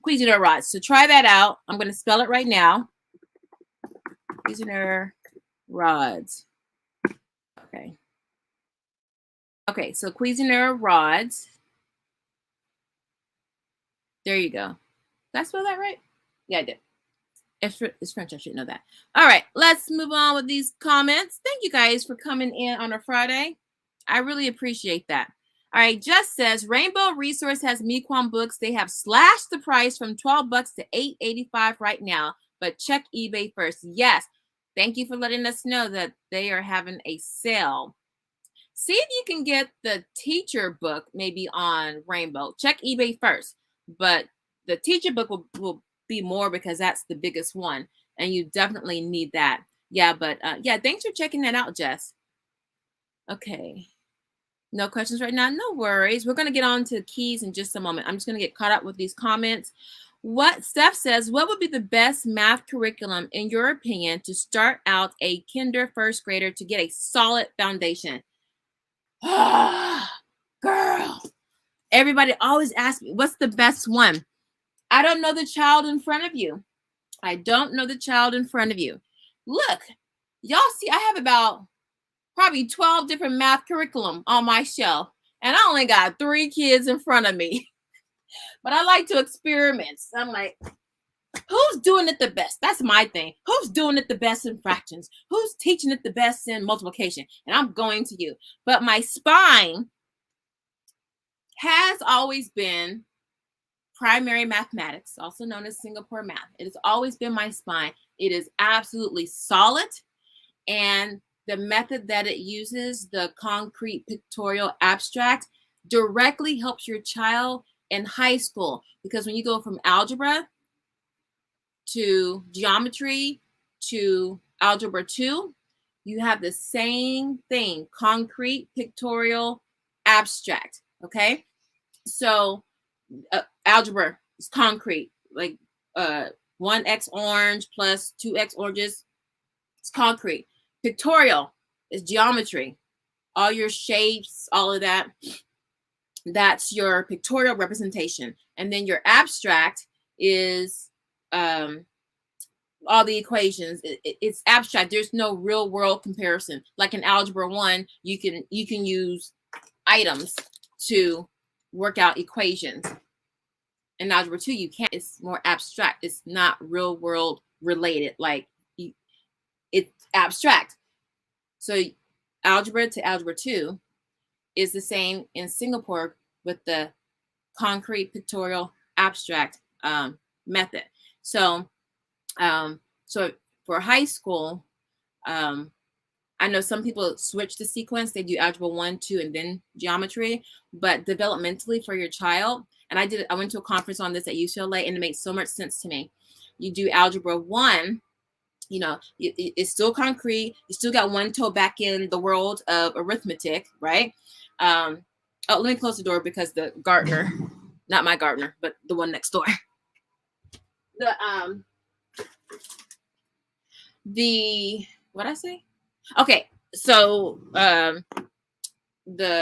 Cuisinart rods. So try that out. I'm going to spell it right now. Cuisinart rods. Okay. Okay, so Cuisinart rods. There you go. Did I spell that right? Yeah, I did. It's French. I should know that. All right, let's move on with these comments. Thank you guys for coming in on a Friday. I really appreciate that. All right, Just says Rainbow Resource has Mequon books. They have slashed the price from $12 to $8.85 right now, but check eBay first. Yes, thank you for letting us know that they are having a sale. See if you can get the teacher book maybe on Rainbow. Check eBay first, but the teacher book will be more because that's the biggest one, and you definitely need that. Yeah, but yeah, thanks for checking that out, Jess. Okay. No questions right now. No worries. We're going to get on to keys in just a moment. I'm just going to get caught up with these comments. What Steph says, what would be the best math curriculum, in your opinion, to start out a kinder first grader to get a solid foundation? Ah, girl. Everybody always asks me, what's the best one? I don't know the child in front of you. I don't know the child in front of you. Look, y'all see, I have about probably 12 different math curriculum on my shelf, and I only got 3 kids in front of me. But I like to experiment. So I'm like, who's doing it the best? That's my thing. Who's doing it the best in fractions? Who's teaching it the best in multiplication? And I'm going to you. But my spine has always been primary mathematics, also known as Singapore math. It has always been my spine. It is absolutely solid. And the method that it uses, the concrete pictorial abstract, directly helps your child in high school. Because when you go from algebra to geometry to algebra 2, you have the same thing, concrete pictorial abstract. Okay, so algebra is concrete, like 1x orange plus 2x oranges. It's concrete. Pictorial is geometry. All your shapes, all of that. That's your pictorial representation. And then your abstract is all the equations. It's abstract. There's no real world comparison. Like in algebra 1, you can use items to work out equations. In algebra 2, you can't. It's more abstract. It's not real world related. Like it's abstract. So algebra to algebra 2 is the same in Singapore with the concrete pictorial abstract method. So so for high school, I know some people switch the sequence. They do algebra 1, 2, and then geometry. But developmentally for your child, and I went to a conference on this at UCLA, and it made so much sense to me. You do algebra 1, you know, it's still concrete. You still got one toe back in the world of arithmetic, right? Oh, let me close the door because the gardener, not my gardener, but the one next door. What'd I say? Okay, so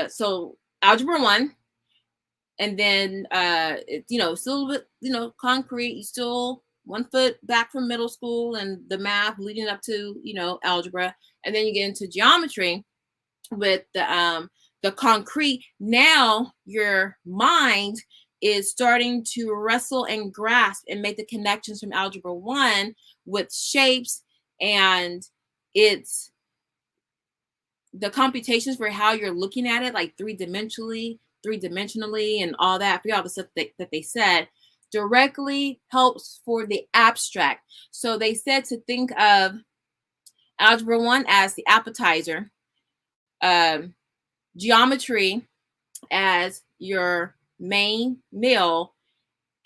so algebra 1, and then still concrete. You still 1 foot back from middle school and the math leading up to algebra, and then you get into geometry with the concrete. Now your mind is starting to wrestle and grasp and make the connections from algebra 1 with shapes, and it's the computations for how you're looking at it, like three-dimensionally, and all that. I forget all the stuff that they said directly helps for the abstract. So they said to think of algebra 1 as the appetizer, geometry as your main meal,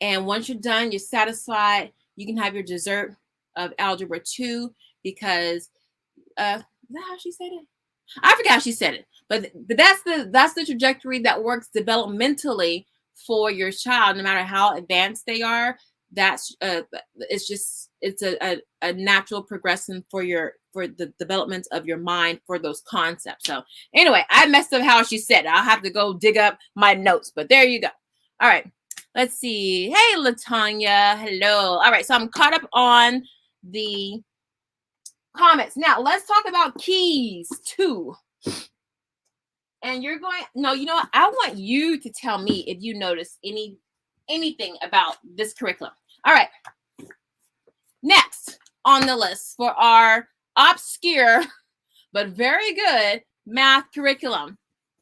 And once you're done, you're satisfied, you can have your dessert of Algebra 2 because, is that how she said it? I forgot how she said it, but that's the trajectory that works developmentally for your child, no matter how advanced they are. That's it's a natural progression for the development of your mind for those concepts. So anyway, I messed up how she said it. I'll have to go dig up my notes, but there you go. All right, let's see. Hey, Latanya, hello. All right, so I'm caught up on the comments. Now let's talk about keys too. And you're going, no, you know what? I want you to tell me if you notice anything about this curriculum. All right. Next on the list for our obscure but very good math curriculum,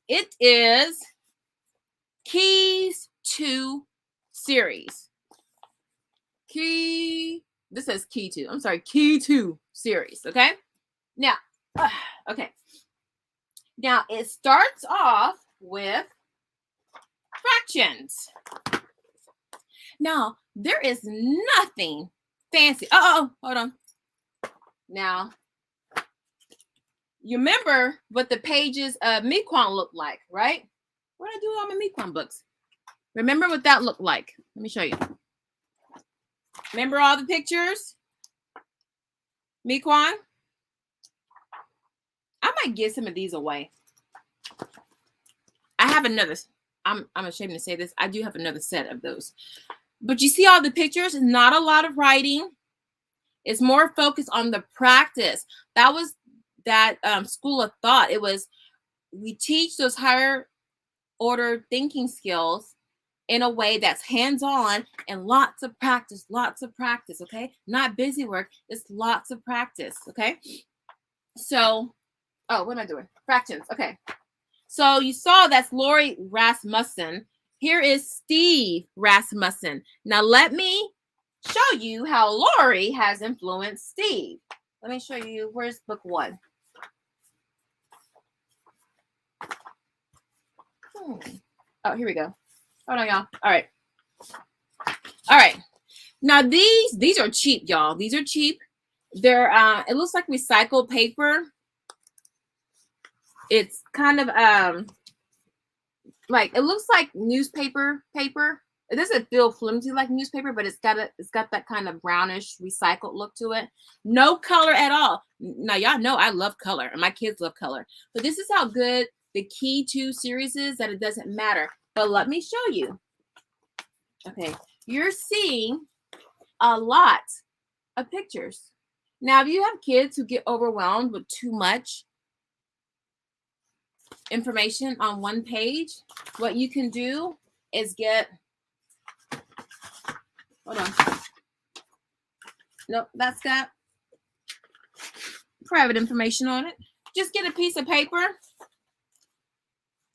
it is Keys 2 series. This says Key 2. I'm sorry, Key 2 series. Okay. Now, okay. Now it starts off with fractions. Now there is nothing fancy. Hold on. Now you remember what the pages of Mequon looked like, right? What did I do with all my Mequon books? Remember what that looked like? Let me show you. Remember all the pictures? Mequon? I might give some of these away. I have another. I'm ashamed to say this. I do have another set of those. But you see all the pictures? Not a lot of writing. It's more focused on the practice. That was that school of thought. It was, we teach those higher order thinking skills in a way that's hands-on and lots of practice, okay? Not busy work. It's lots of practice, okay? So, what am I doing? Fractions, okay. So you saw that's Lori Rasmussen. Here is Steve Rasmussen. Now let me show you how Lori has influenced Steve. Let me show you, where's book 1? Oh, here we go. Hold on, y'all. All right. Now these are cheap, y'all. These are cheap. They're it looks like recycled paper. It's kind of like, it looks like newspaper paper. It doesn't feel flimsy like newspaper, but it's got that kind of brownish recycled look to it. No color at all. Now y'all know I love color and my kids love color. But this is how good the Key 2 series is, that it doesn't matter. But let me show you. Okay, you're seeing a lot of pictures. Now, if you have kids who get overwhelmed with too much information on one page, what you can do is get, hold on. Nope, that's got private information on it. Just get a piece of paper,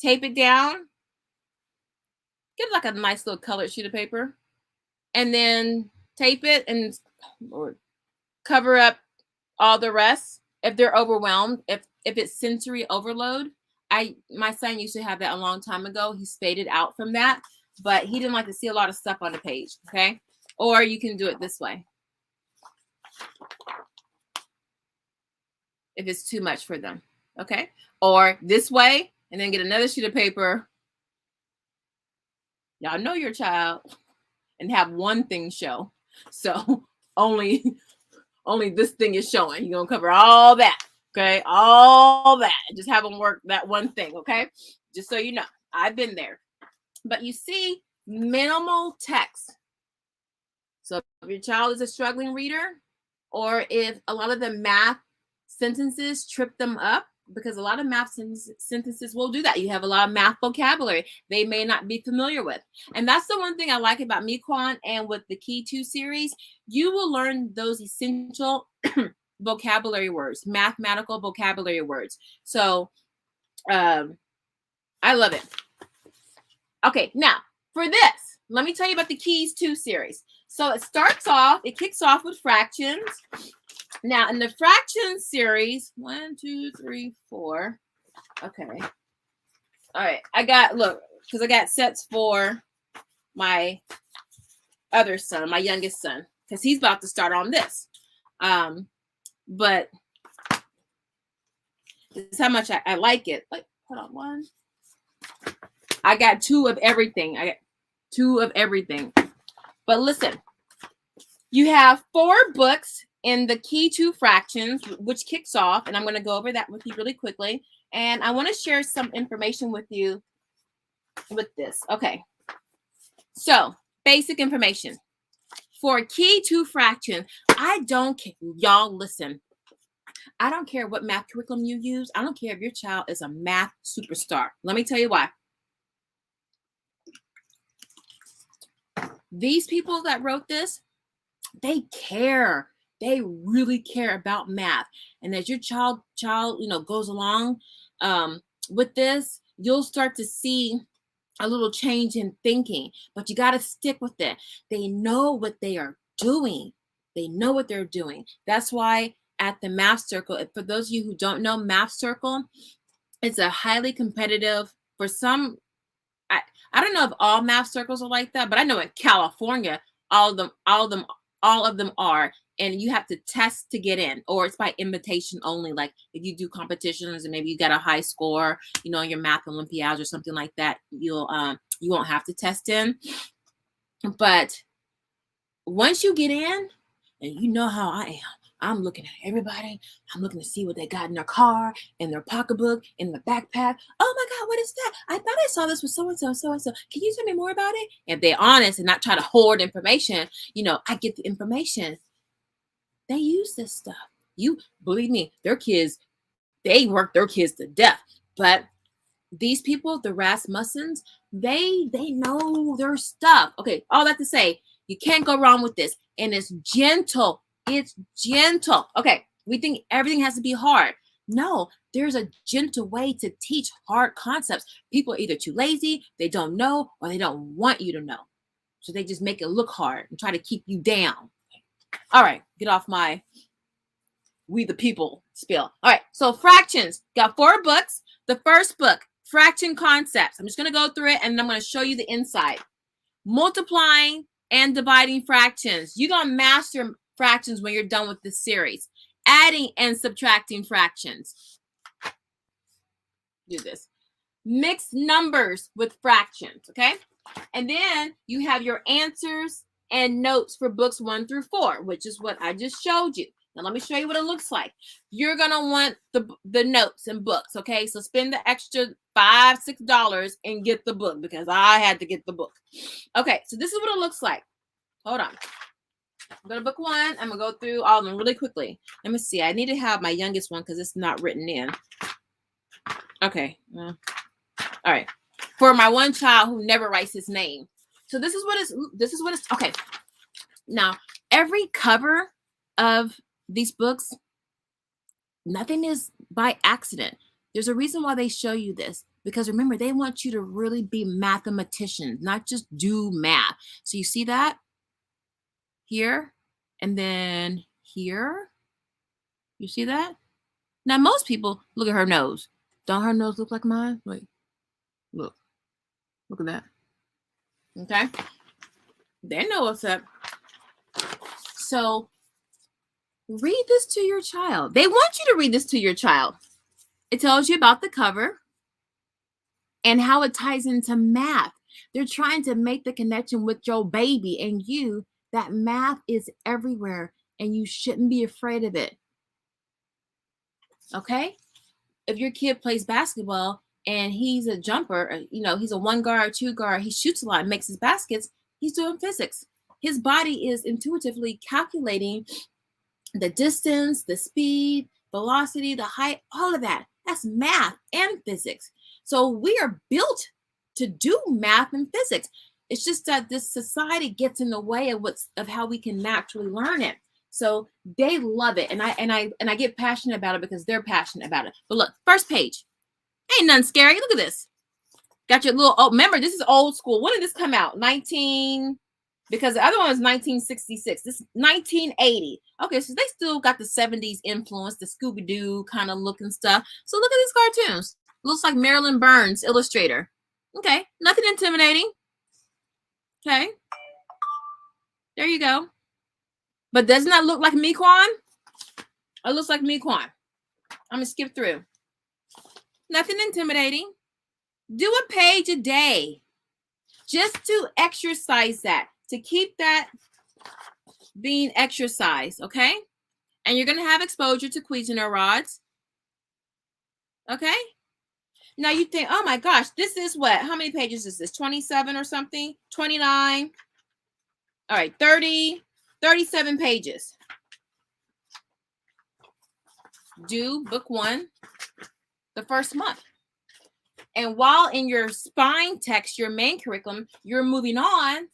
tape it down, get like a nice little colored sheet of paper, and then tape it and cover up all the rest if they're overwhelmed, if it's sensory overload. My son used to have that a long time ago. He faded out from that, but he didn't like to see a lot of stuff on the page, okay? Or you can do it this way if it's too much for them, okay? Or this way, and then get another sheet of paper. Y'all know your child, and have one thing show. So only this thing is showing. You're gonna cover all that, okay? All that. Just have them work that one thing, okay? Just so you know, I've been there. But you see, minimal text. So if your child is a struggling reader, or if a lot of the math sentences trip them up, because a lot of math sentences will do that. You have a lot of math vocabulary they may not be familiar with. And that's the one thing I like about Mequon and with the Key 2 series. You will learn those essential vocabulary words, mathematical vocabulary words. So I love it. Okay, now for this, let me tell you about the Keys 2 series. So it kicks off with fractions. Now, in the fraction series, 1, 2, 3, 4. Okay. All right. Because I got sets for my other son, my youngest son, because he's about to start on this. But this is how much I like it. Like, hold on, one. I got 2 of everything. I got 2 of everything. But listen, you have 4 books in the Key to Fractions, which kicks off, and I'm going to go over that with you really quickly. And I want to share some information with you with this. Okay. So, basic information. For Key to Fractions, I don't care. Y'all listen. I don't care what math curriculum you use. I don't care if your child is a math superstar. Let me tell you why. These people that wrote this, they care. They really care about math. And as your child, goes along with this, you'll start to see a little change in thinking. But you got to stick with it. They know what they are doing. They know what they're doing. That's why at the Math Circle, for those of you who don't know, Math Circle, it's a highly competitive, for some, I don't know if all math circles are like that, but I know in California, all of them are, and you have to test to get in, or it's by invitation only. Like if you do competitions and maybe you got a high score, your math Olympiads or something like that, you won't have to test in. But once you get in, and you know how I am, I'm looking at everybody. I'm looking to see what they got in their car, in their pocketbook, in the backpack. Oh my God, what is that? I thought I saw this with so-and-so, so-and-so. Can you tell me more about it? If they're honest and not try to hoard information, I get the information. They use this stuff. You believe me, their kids, they work their kids to death. But these people, the Rasmussens, they know their stuff. Okay, all that to say, you can't go wrong with this. And it's gentle. It's gentle. Okay, we think everything has to be hard. No, there's a gentle way to teach hard concepts. People are either too lazy, they don't know, or they don't want you to know. So they just make it look hard and try to keep you down. All right, get off my we the people spiel. All right, so fractions. Got 4 books. The first book, Fraction Concepts. I'm just going to go through it, and I'm going to show you the inside. Multiplying and dividing fractions. You're going to master fractions when you're done with this series. Adding and subtracting fractions. Do this. Mixed numbers with fractions, okay? And then you have your answers and notes for books 1 through 4, which is what I just showed you. Now, let me show you what it looks like. You're going to want the notes and books, okay? So spend the extra $5, $6 and get the book, because I had to get the book. Okay, so this is what it looks like. Hold on. Go to book 1. I'm going to go through all of them really quickly. Let me see. I need to have my youngest one because it's not written in. Okay. All right. For my one child who never writes his name. So this is what it's, okay. Now, every cover of these books, nothing is by accident. There's a reason why they show you this, because remember, they want you to really be mathematicians, not just do math. So you see that here, and then here, you see that? Now, most people, look at her nose. Don't her nose look like mine? Wait, look at that. Okay, they know what's up. So read this to your child. They want you to read this to your child. It tells you about the cover and how it ties into math. They're trying to make the connection with your baby and you that math is everywhere and you shouldn't be afraid of it. Okay? If your kid plays basketball and he's a jumper, he's a 1 guard, 2 guard, he shoots a lot, makes his baskets, he's doing physics. His body is intuitively calculating the distance, the speed, velocity, the height, all of that. That's math and physics. So we are built to do math and physics. It's just that this society gets in the way of how we can naturally learn it. So they love it, and I get passionate about it because they're passionate about it. But look, first page, ain't nothing scary. Look at this. Got your little. Oh, remember, this is old school. When did this come out? Because the other one was 1966. This is 1980. Okay, so they still got the 70s influence, the Scooby-Doo kind of looking stuff. So look at these cartoons. Looks like Marilyn Burns, illustrator. Okay, nothing intimidating. Okay. There you go. But doesn't that look like Mequon? It looks like Mequon. I'm going to skip through. Nothing intimidating. Do a page a day. Just to exercise that. To keep that being exercised, okay? And you're going to have exposure to Cuisinart rods. Okay? Now you think, oh my gosh, this is what? How many pages is this? 27 or something? 29? All right, 30, 37 pages. Do book 1 the first month. And while in your spine text, your main curriculum, you're moving on,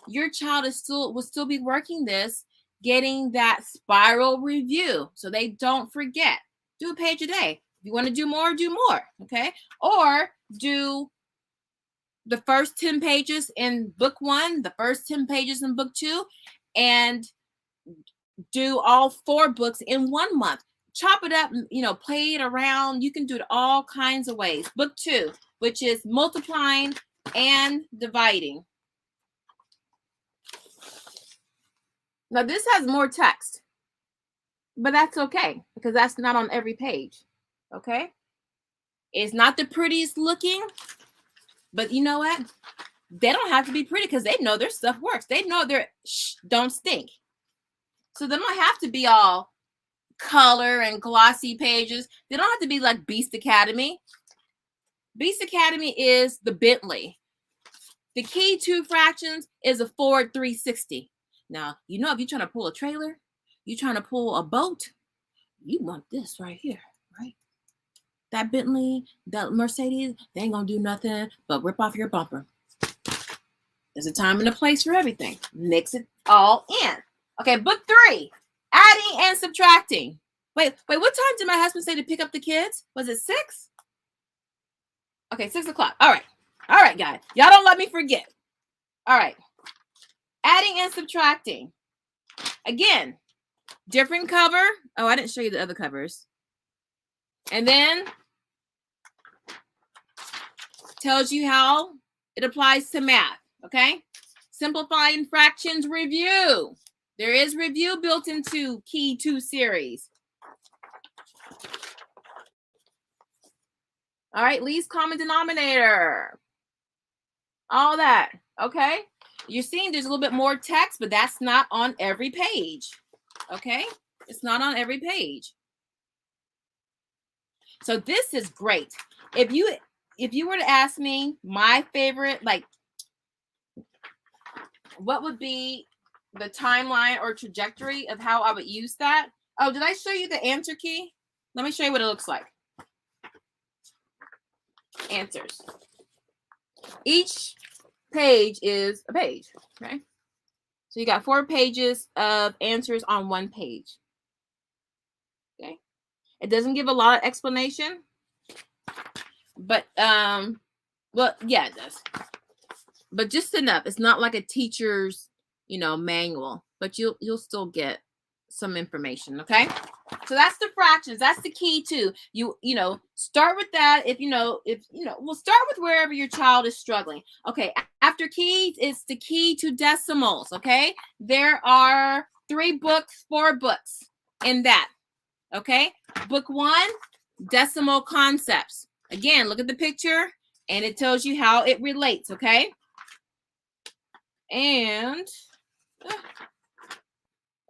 your child will still be working this, getting that spiral review so they don't forget. Do a page a day. If you want to do more, okay? Or do the first 10 pages in book 1, the first 10 pages in book 2, and do all 4 books in 1 month. Chop it up, play it around. You can do it all kinds of ways. Book 2, which is multiplying and dividing. Now, this has more text, but that's okay because that's not on every page, okay? It's not the prettiest looking, but you know what? They don't have to be pretty because they know their stuff works. They know their don't stink. So they don't have to be all color and glossy pages. They don't have to be like Beast Academy. Beast Academy is the Bentley. The key to fractions is a Ford 360. Now, if you're trying to pull a trailer, you're trying to pull a boat, you want this right here, right? That Bentley, that Mercedes, they ain't gonna do nothing but rip off your bumper. There's a time and a place for everything. Mix it all in. Okay, book 3, adding and subtracting. Wait, what time did my husband say to pick up the kids? Was it 6? Okay, 6 o'clock. All right, guys. Y'all don't let me forget. All right. Adding and subtracting. Again, different cover. Oh, I didn't show you the other covers. And then tells you how it applies to math. Okay? Simplifying fractions review. There is review built into Key 2 series. All right, least common denominator. All that, okay? You're seeing there's a little bit more text, but that's not on every page, okay? It's not on every page. So this is great. If you were to ask me my favorite, like, what would be the timeline or trajectory of how I would use that? Oh, did I show you the answer key? Let me show you what it looks like. Answers. Each page is a page, okay? So you got 4 pages of answers on 1 page, okay? It doesn't give a lot of explanation, but, well, yeah, it does. But just enough. It's not like a teacher's, manual, but you'll still get some information, okay? So that's the fractions. That's the key too. You start with that. We'll start with wherever your child is struggling. Okay, after keys, it's the key to decimals, okay? There are 4 books in that, okay? Book 1, decimal concepts. Again, look at the picture and it tells you how it relates, okay? And,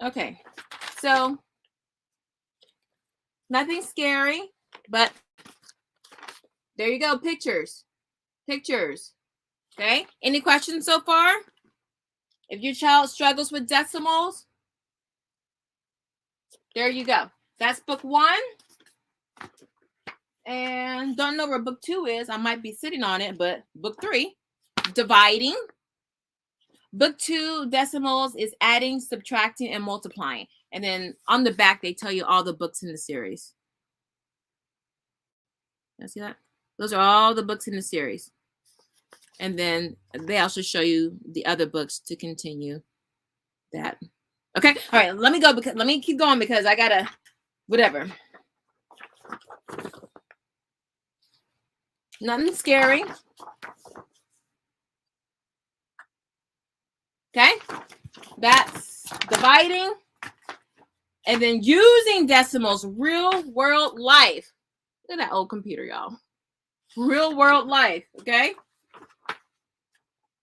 okay, so nothing scary, but there you go. Pictures. Okay. Any questions so far? If your child struggles with decimals, there you go. That's book 1. And don't know where book 2 is. I might be sitting on it, but book 3, dividing. Book 2, decimals, is adding, subtracting, and multiplying. And then on the back, they tell you all the books in the series. You see that? Those are all the books in the series. And then they also show you the other books to continue that. Okay. All right. Let me keep going because I gotta, whatever. Nothing scary. Okay. That's dividing. And then using decimals, real world life. Look at that old computer, y'all. Real world life, okay?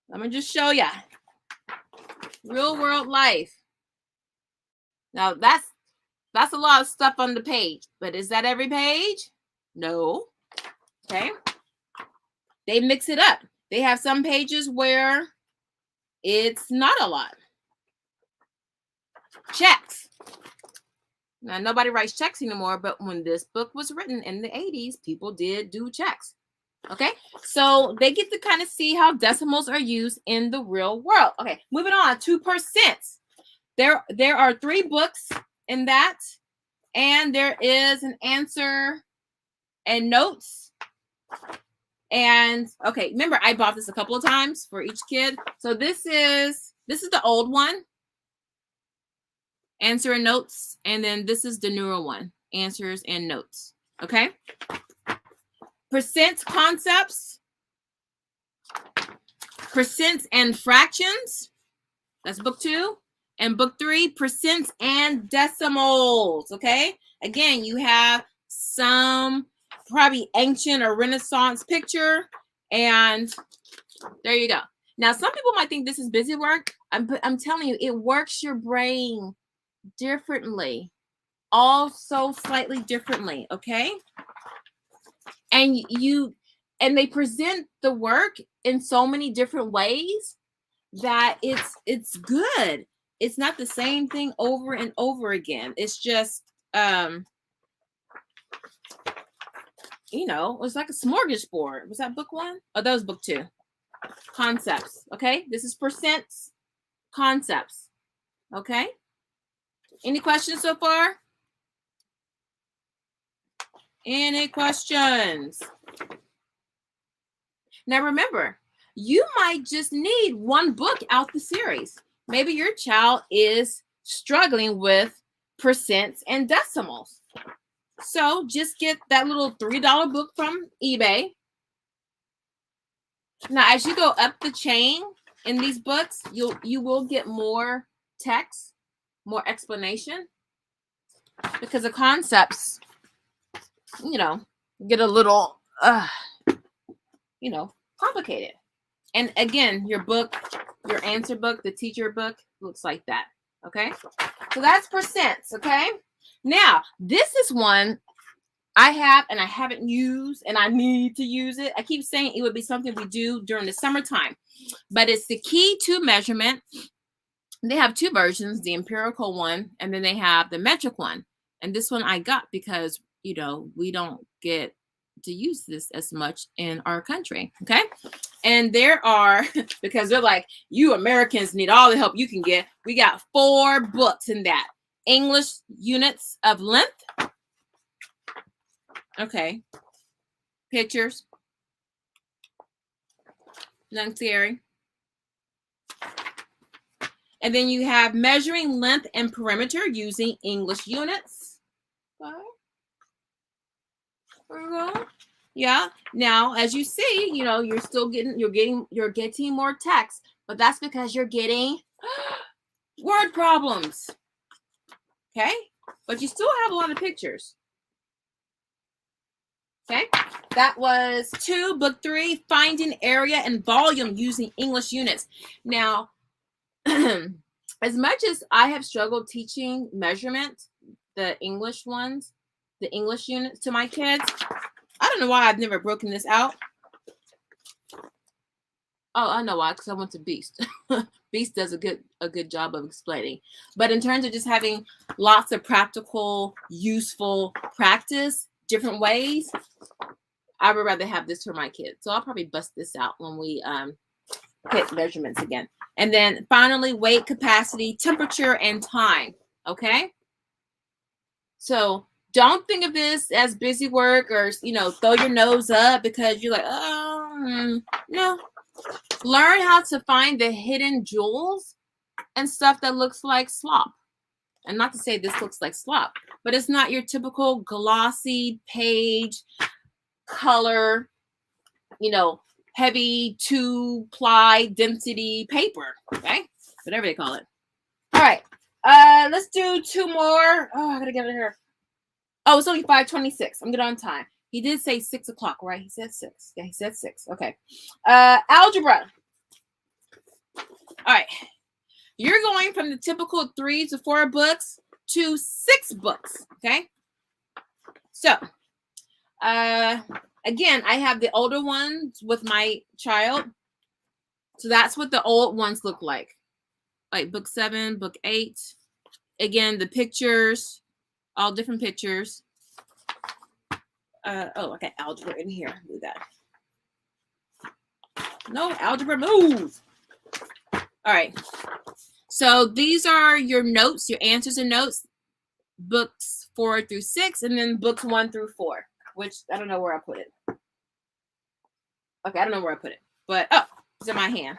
Let me just show ya. Real world life. Now, that's a lot of stuff on the page. But is that every page? No. Okay? They mix it up. They have some pages where it's not a lot. Checks. Now, nobody writes checks anymore, but when this book was written in the 80s, people did do checks. Okay, so they get to kind of see how decimals are used in the real world. Okay, moving on to percents. There are 3 books in that, and there is an answer and notes. And okay, remember I bought this a couple of times for each kid. So this is the old one. Answer and notes, and then this is the newer one, answers and notes. Okay, percent concepts, percents and fractions, that's book 2, and book 3, percents and decimals. Okay, again, you have some probably ancient or Renaissance picture, and there you go. Now, some people might think this is busy work. I'm telling you, it works your brain differently, also slightly differently. Okay, and they present the work in so many different ways that it's good. It's not the same thing over and over again. It's just it's like a smorgasbord. Was that book 1? Oh, that was book 2. Concepts. Okay, this is percents, concepts. Okay, any questions so far? Any questions? Now remember, you might just need 1 book out the series. Maybe your child is struggling with percents and decimals. So just get that little $3 book from eBay. Now, as you go up the chain in these books, you will get more text, more explanation, because the concepts, get a little, complicated. And again, your book, your answer book, the teacher book looks like that. Okay, so that's percents. Okay, now this is one I have and I haven't used, and I need to use it. I keep saying it would be something we do during the summertime, but it's the key to measurement. They have 2 versions, the empirical one, and then they have the metric one. And this one I got because, we don't get to use this as much in our country. Okay. And there are, because they're like, you Americans need all the help you can get. We got 4 books in that. English units of length. Okay. Pictures. Nothing scary. And then you have measuring length and perimeter using English units. Okay. There we go. Yeah. Now, as you see, you're getting more text, but that's because you're getting word problems. Okay. But you still have a lot of pictures. Okay. That was 2. Book 3, finding area and volume using English units. Now, as much as I have struggled teaching measurement, the English ones, the English units to my kids, I don't know why I've never broken this out. Oh, I know why, because I went to Beast. Beast does a good job of explaining. But in terms of just having lots of practical, useful practice, different ways, I would rather have this for my kids. So I'll probably bust this out when we hit measurements again. And then finally, weight, capacity, temperature, and time. Okay? So don't think of this as busy work or, throw your nose up because you're like, oh, no. Learn how to find the hidden jewels and stuff that looks like slop. And not to say this looks like slop, but it's not your typical glossy page color, heavy 2-ply density paper, okay? Whatever they call it. right. Let's do 2 more. Oh, I gotta get it here. Oh, it's only 5:26. I'm good on time. He did say 6 o'clock, right? He said 6. Yeah, he said 6. Okay. Algebra. All right. You're going from the typical 3 to 4 books to 6 books. Okay. So, again, I have the older ones with my child. So that's what the old ones look like book 7, book 8. Again, the pictures, all different pictures. Oh, I got algebra in here. Do that. No, algebra move. All right. So these are your notes, your answers and notes, books 4 through 6, and then books 1 through 4, which I don't know where I put it. Okay, I don't know where I put it, but oh, it's in my hand.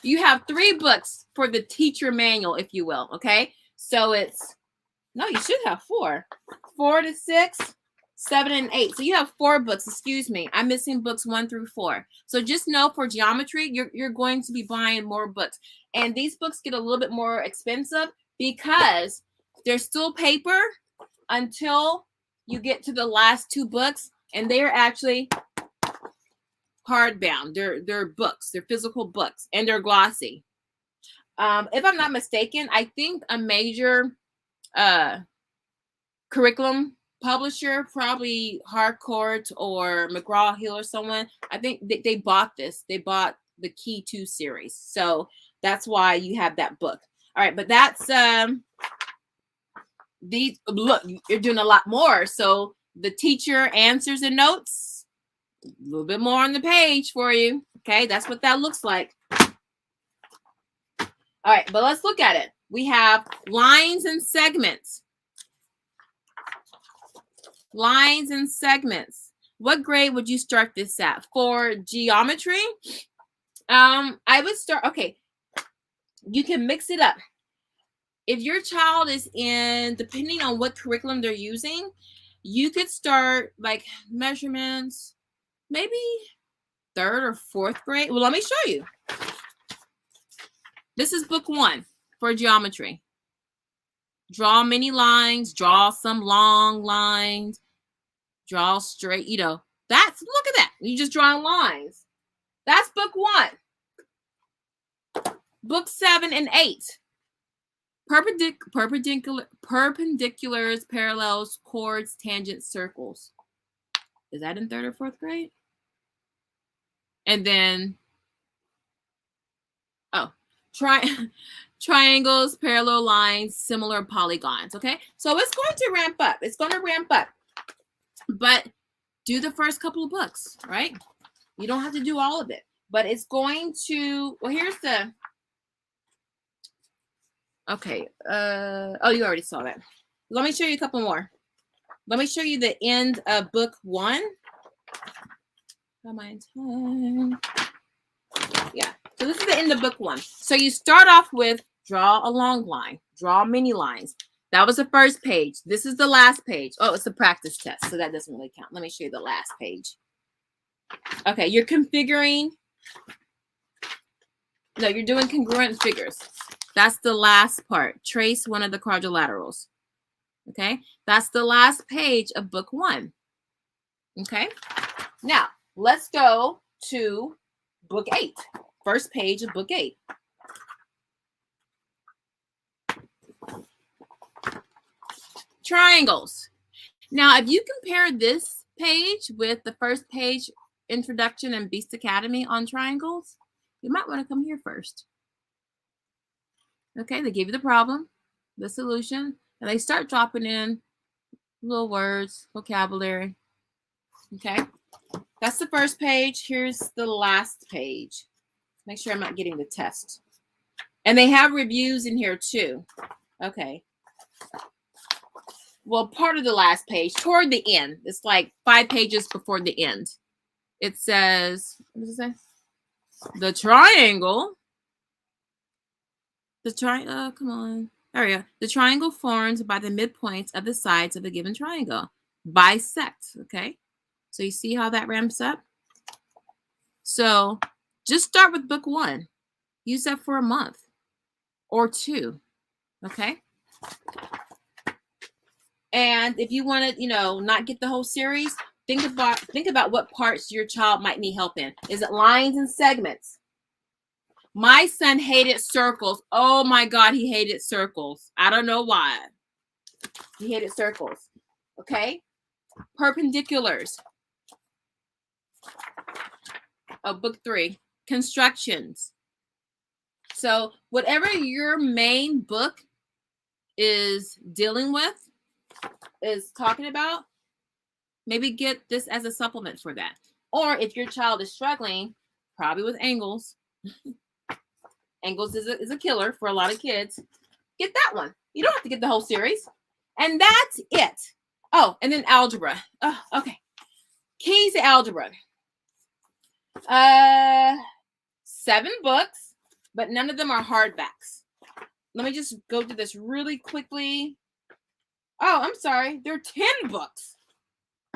You have 3 books for the teacher manual, if you will. Okay, so it's no, you should have 4, 4 to 6, 7 and 8. So you have 4 books. Excuse me, I'm missing books 1 through 4. So just know for geometry, you're going to be buying more books, and these books get a little bit more expensive because they're still paper until you get to the last 2 books, and they are actually hardbound. They're books. They're physical books, and they're glossy. If I'm not mistaken, I think a major curriculum publisher, probably Harcourt or McGraw-Hill or someone, I think they bought this. They bought the Key 2 series. So that's why you have that book. All right, but that's these. Look, you're doing a lot more. So the teacher answers and notes, a little bit more on the page for you. Okay, that's what that looks like. All right, but let's look at it. We have lines and segments. Lines and segments. What grade would you start this at? For geometry, I would start, okay, you can mix it up. If your child is in, depending on what curriculum they're using, you could start like measurements, maybe 3rd or 4th grade. Well, let me show you. This is book 1 for geometry. Draw many lines, draw some long lines, draw straight, you know, that's, look at that. You just drawing lines. That's book 1. Book 7 and 8. Perpendiculars, parallels, chords, tangents, circles. Is that in 3rd or 4th grade? And then, oh, triangles, parallel lines, similar polygons. Okay, so it's going to ramp up. It's going to ramp up. But do the first couple of books, right? You don't have to do all of it. But it's going to, well, here's the, okay. Oh, you already saw that. Let me show you a couple more. Let me show you the end of book 1. Am I in time? Yeah. So this is the end of book 1. So you start off with draw a long line, draw many lines. That was the first page. This is the last page. Oh, it's a practice test, so that doesn't really count. Let me show you the last page. Okay, you're configuring. No, you're doing congruent figures. That's the last part. Trace one of the quadrilaterals. Okay, that's the last page of book 1. Okay, now let's go to book 8. First page of book 8. Triangles. Now, if you compare this page with the first page, Introduction and Beast Academy on triangles, you might want to come here first. Okay, they give you the problem, the solution, and they start dropping in little words, vocabulary. Okay, that's the first page. Here's the last page. Make sure I'm not getting the test. And they have reviews in here too. Okay. Well, part of the last page, toward the end. It's like 5 pages before the end. It says, what does it say? The triangle. Come on. There we go. The triangle formed by the midpoints of the sides of a given triangle. Bisect. Okay. So you see how that ramps up? So just start with book 1. Use that for a month or 2. Okay. And if you want to, not get the whole series, think about what parts your child might need help in. Is it lines and segments? My son hated circles. Oh my God, he hated circles. I don't know why. He hated circles. Okay. Perpendiculars. Oh, book 3. Constructions. So whatever your main book is dealing with, is talking about, maybe get this as a supplement for that. Or if your child is struggling, probably with angles, angles is a killer for a lot of kids, get that one. You don't have to get the whole series. And that's it. Oh, and then algebra. Oh, okay. Keys to algebra. 7 books, but none of them are hardbacks. Let me just go through this really quickly. Oh, I'm sorry. There are 10 books.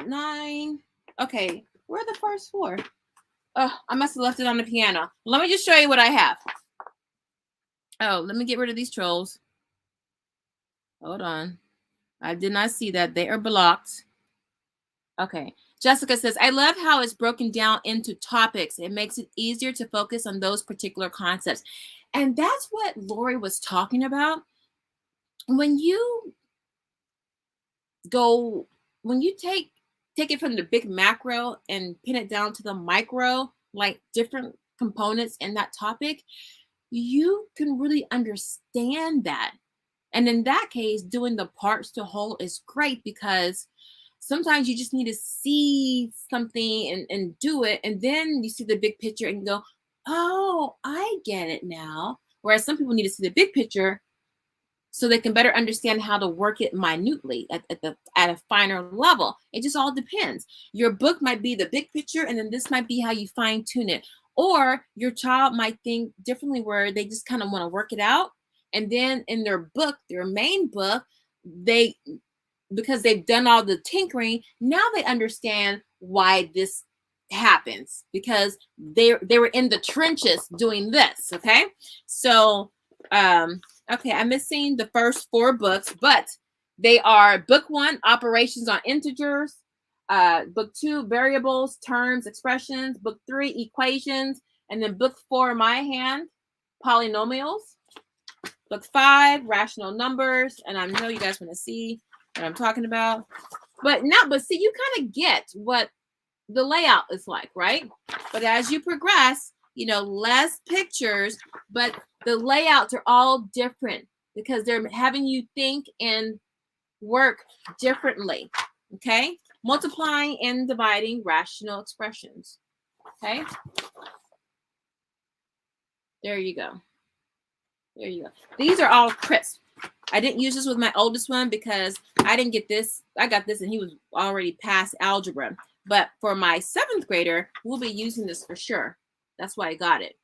9. Okay, where are the first 4? Oh, I must have left it on the piano. Let me just show you what I have. Oh, let me get rid of these trolls. Hold on. I did not see that. They are blocked. Okay. Jessica says, I love how it's broken down into topics. It makes it easier to focus on those particular concepts. And that's what Lori was talking about. When you take it from the big macro and pin it down to the micro, like different components in that topic, you can really understand that. And in that case, doing the parts to whole is great, because sometimes you just need to see something and do it. And then you see the big picture and go, oh, I get it now. Whereas some people need to see the big picture so they can better understand how to work it minutely at a finer level. It just all depends. Your book might be the big picture, and then this might be how you fine tune it. Or your child might think differently, where they just kind of want to work it out. And then in their book, their main book, because they've done all the tinkering, now they understand why this happens, because they were in the trenches doing this. Okay. So, okay, I'm missing the first 4 books, but they are book 1, operations on integers, book 2, variables, terms, expressions, book 3, equations, and then book 4, my hand, polynomials, book 5, rational numbers. And I know you guys want to see what I'm talking about, but see, you kind of get what the layout is like, right? But as you progress, less pictures, but the layouts are all different because they're having you think and work differently. Okay. Multiplying and dividing rational expressions. Okay. There you go. There you go. These are all crisp. I didn't use this with my oldest one because I didn't get this. I got this and he was already past algebra. But for my 7th grader, we'll be using this for sure. That's why I got it,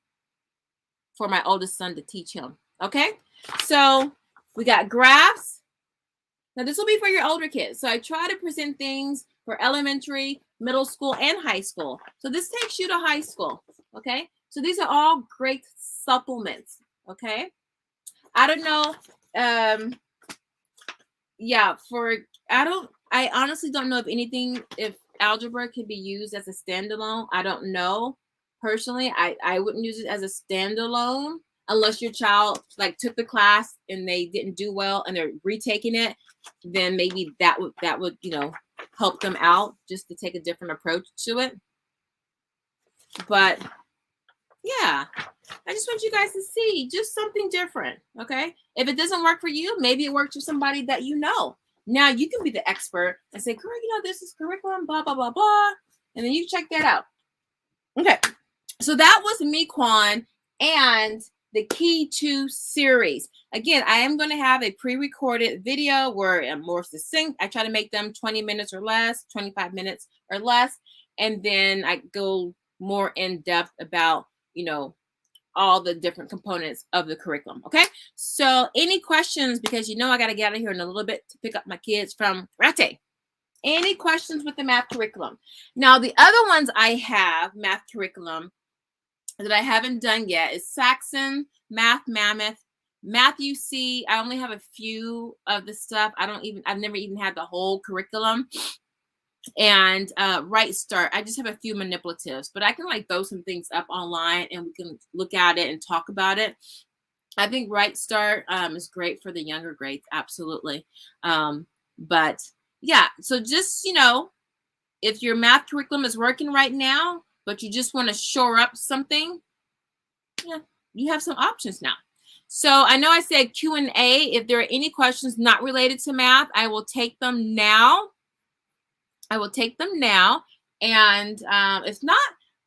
for my oldest son to teach him. Okay. So we got graphs. Now this will be for your older kids. So I try to present things for elementary, middle school, and high school. So this takes you to high school. Okay. So these are all great supplements. Okay. I don't know. I honestly don't know if algebra can be used as a standalone. I don't know. Personally, I wouldn't use it as a standalone unless your child took the class and they didn't do well and they're retaking it. Then maybe that would help them out, just to take a different approach to it. But yeah, I just want you guys to see just something different. Okay. If it doesn't work for you, maybe it works for somebody that you know. Now you can be the expert and say, girl, this is curriculum, blah, blah, blah, blah. And then you check that out. Okay. So that was Mequon and the Key to series. Again, I am going to have a pre-recorded video where I'm more succinct. I try to make them 20 minutes or less, 25 minutes or less. And then I go more in depth about, all the different components of the curriculum. Okay. So any questions, because I got to get out of here in a little bit to pick up my kids from karate. Any questions with the math curriculum? Now, the other ones I have math curriculum that I haven't done yet is Saxon, Math Mammoth, Math UC, I only have a few of the stuff. I've never even had the whole curriculum. And Right Start, I just have a few manipulatives, but I can like throw some things up online and we can look at it and talk about it. I think Right Start is great for the younger grades, absolutely. But yeah, so just, if your math curriculum is working right now, but you just want to shore up something, yeah, you have some options now. So I know I said Q&A. If there are any questions not related to math, I will take them now. And if not,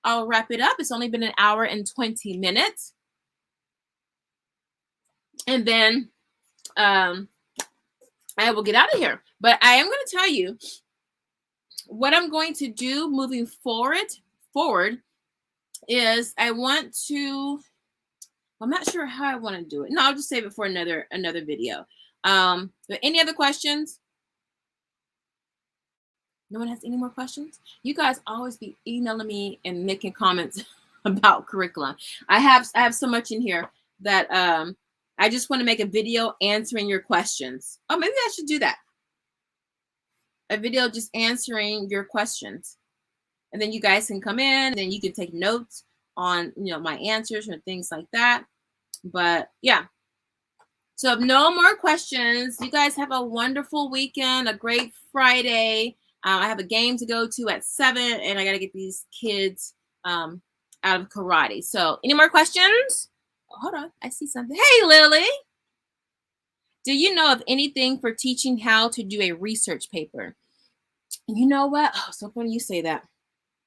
I'll wrap it up. It's only been 1 hour and 20 minutes. And then I will get out of here. But I am going to tell you what I'm going to do moving forward is I'm not sure how I want to do it. No, I'll just save it for another video. But any other questions? No one has any more questions? You guys always be emailing me and making comments about curriculum. I have so much in here that I just want to make a video answering your questions. Oh, maybe I should do that. A video just answering your questions. And then you guys can come in and then you can take notes on, my answers or things like that. But yeah. So if no more questions, you guys have a wonderful weekend, a great Friday. I have a game to go to at 7 and I got to get these kids out of karate. So any more questions? Oh, hold on. I see something. Hey, Lily. Do you know of anything for teaching how to do a research paper? You know what? Oh, so funny you say that.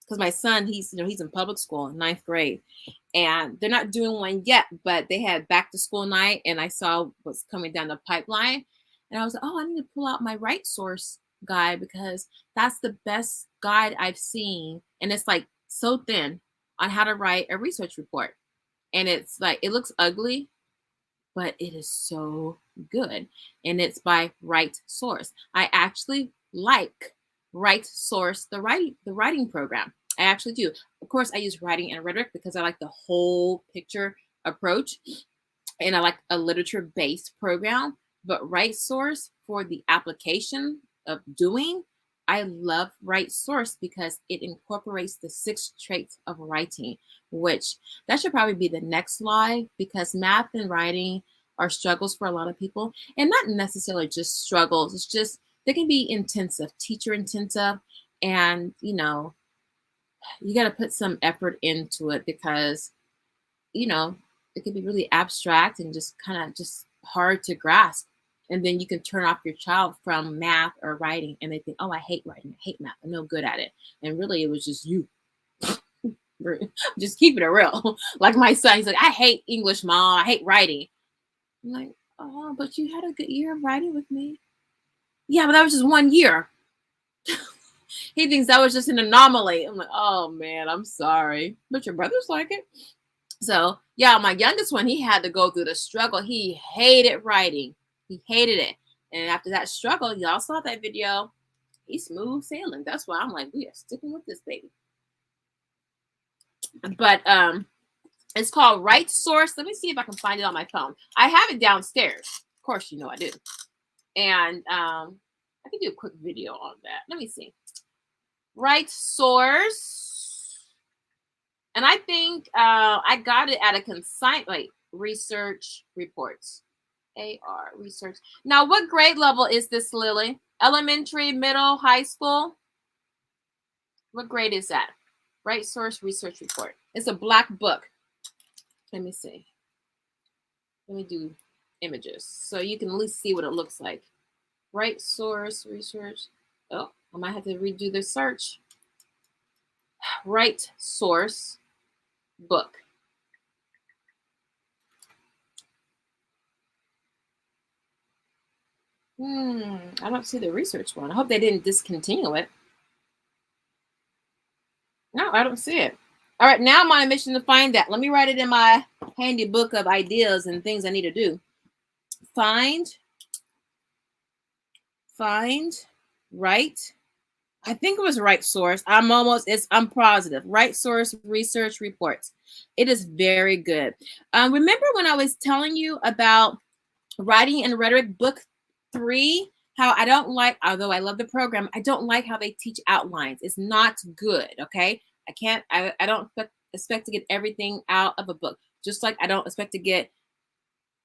Because my son, he's in public school in 9th grade. And they're not doing one yet, but they had back to school night and I saw what's coming down the pipeline. And I was like, oh, I need to pull out my Right Source guide because that's the best guide I've seen. And it's like so thin on how to write a research report. And it's like, it looks ugly, but it is so good. And it's by Right Source. I actually like Right Source, the writing program. I actually do. Of course, I use writing and rhetoric because I like the whole picture approach and I like a literature-based program. But Right Source for the application of doing, I love Right Source because it incorporates the 6 traits of writing, which that should probably be the next live because math and writing are struggles for a lot of people, and not necessarily just struggles. It's just they can be intensive, teacher intensive, and you got to put some effort into it because it can be really abstract and just kind of just hard to grasp. And then you can turn off your child from math or writing and they think, oh, I hate writing, I hate math, I'm no good at it. And really it was just you. Just keeping it real. Like my son, he's like, I hate English, Mom, I hate writing. I'm like, oh, but you had a good year of writing with me. Yeah, but that was just 1 year. He thinks that was just an anomaly. I'm like, oh man, I'm sorry. But your brothers like it. So yeah, my youngest one, he had to go through the struggle. He hated writing. He hated it. And after that struggle, y'all saw that video. He's smooth sailing. That's why I'm like, we are sticking with this baby. But it's called Right Source. Let me see if I can find it on my phone. I have it downstairs. Of course, I do. And I can do a quick video on that. Let me see. Right Source. And I think I got it at a consignment, research reports. AR research. Now, what grade level is this, Lily? Elementary, middle, high school? What grade is that? Right Source research report. It's a black book. Let me see. Let me do images so you can at least see what it looks like. Right Source research. Oh, I might have to redo the search. Right Source book. I don't see the research one. I hope they didn't discontinue it. No, I don't see it. All right, now I'm on a mission to find that. Let me write it in my handy book of ideas and things I need to do. Find, right. I think it was Right Source. I'm positive. Right Source research reports. It is very good. Remember when I was telling you about Writing and Rhetoric Book 3? How I don't like, although I love the program, I don't like how they teach outlines. It's not good, okay? I don't expect to get everything out of a book. Just like I don't expect to get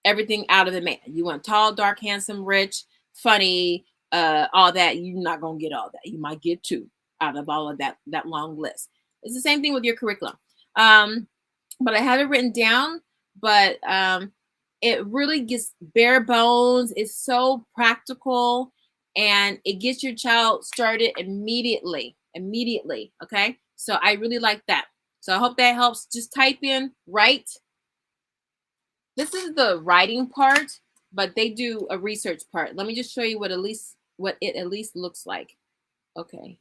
everything out of the man. You want tall, dark, handsome, rich, funny, all that. You're not going to get all that. You might get 2 out of all of that long list. It's the same thing with your curriculum. But I have it written down, but it really gets bare bones. It's so practical, and it gets your child started immediately. Okay. So I really like that. So I hope that helps. Just type in write. This is the writing part, but they do a research part. Let me just show you what it at least looks like. Okay.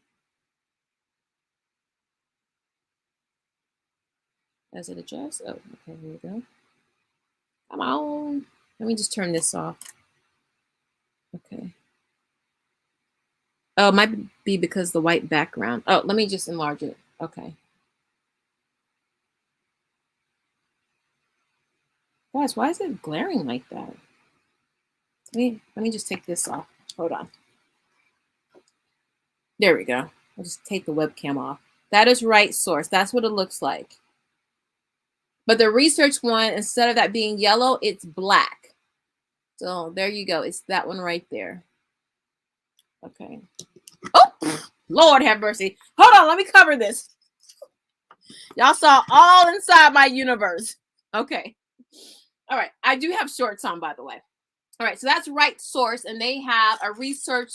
Does it adjust? Oh, okay, here we go. Come on. Let me just turn this off. Okay. Oh, it might be because the white background. Oh, let me just enlarge it. Okay. Guys, why is it glaring like that? Let me just take this off. Hold on. There we go. I'll just take the webcam off. That is right source. That's what it looks like. But the research one, instead of that being yellow, it's black. So there you go. It's that one right there. Okay. Oh, Lord have mercy. Hold on. Let me cover this. Y'all saw all inside my universe. Okay. All right. I do have shorts on, by the way. All right. So that's Right Source, and they have a research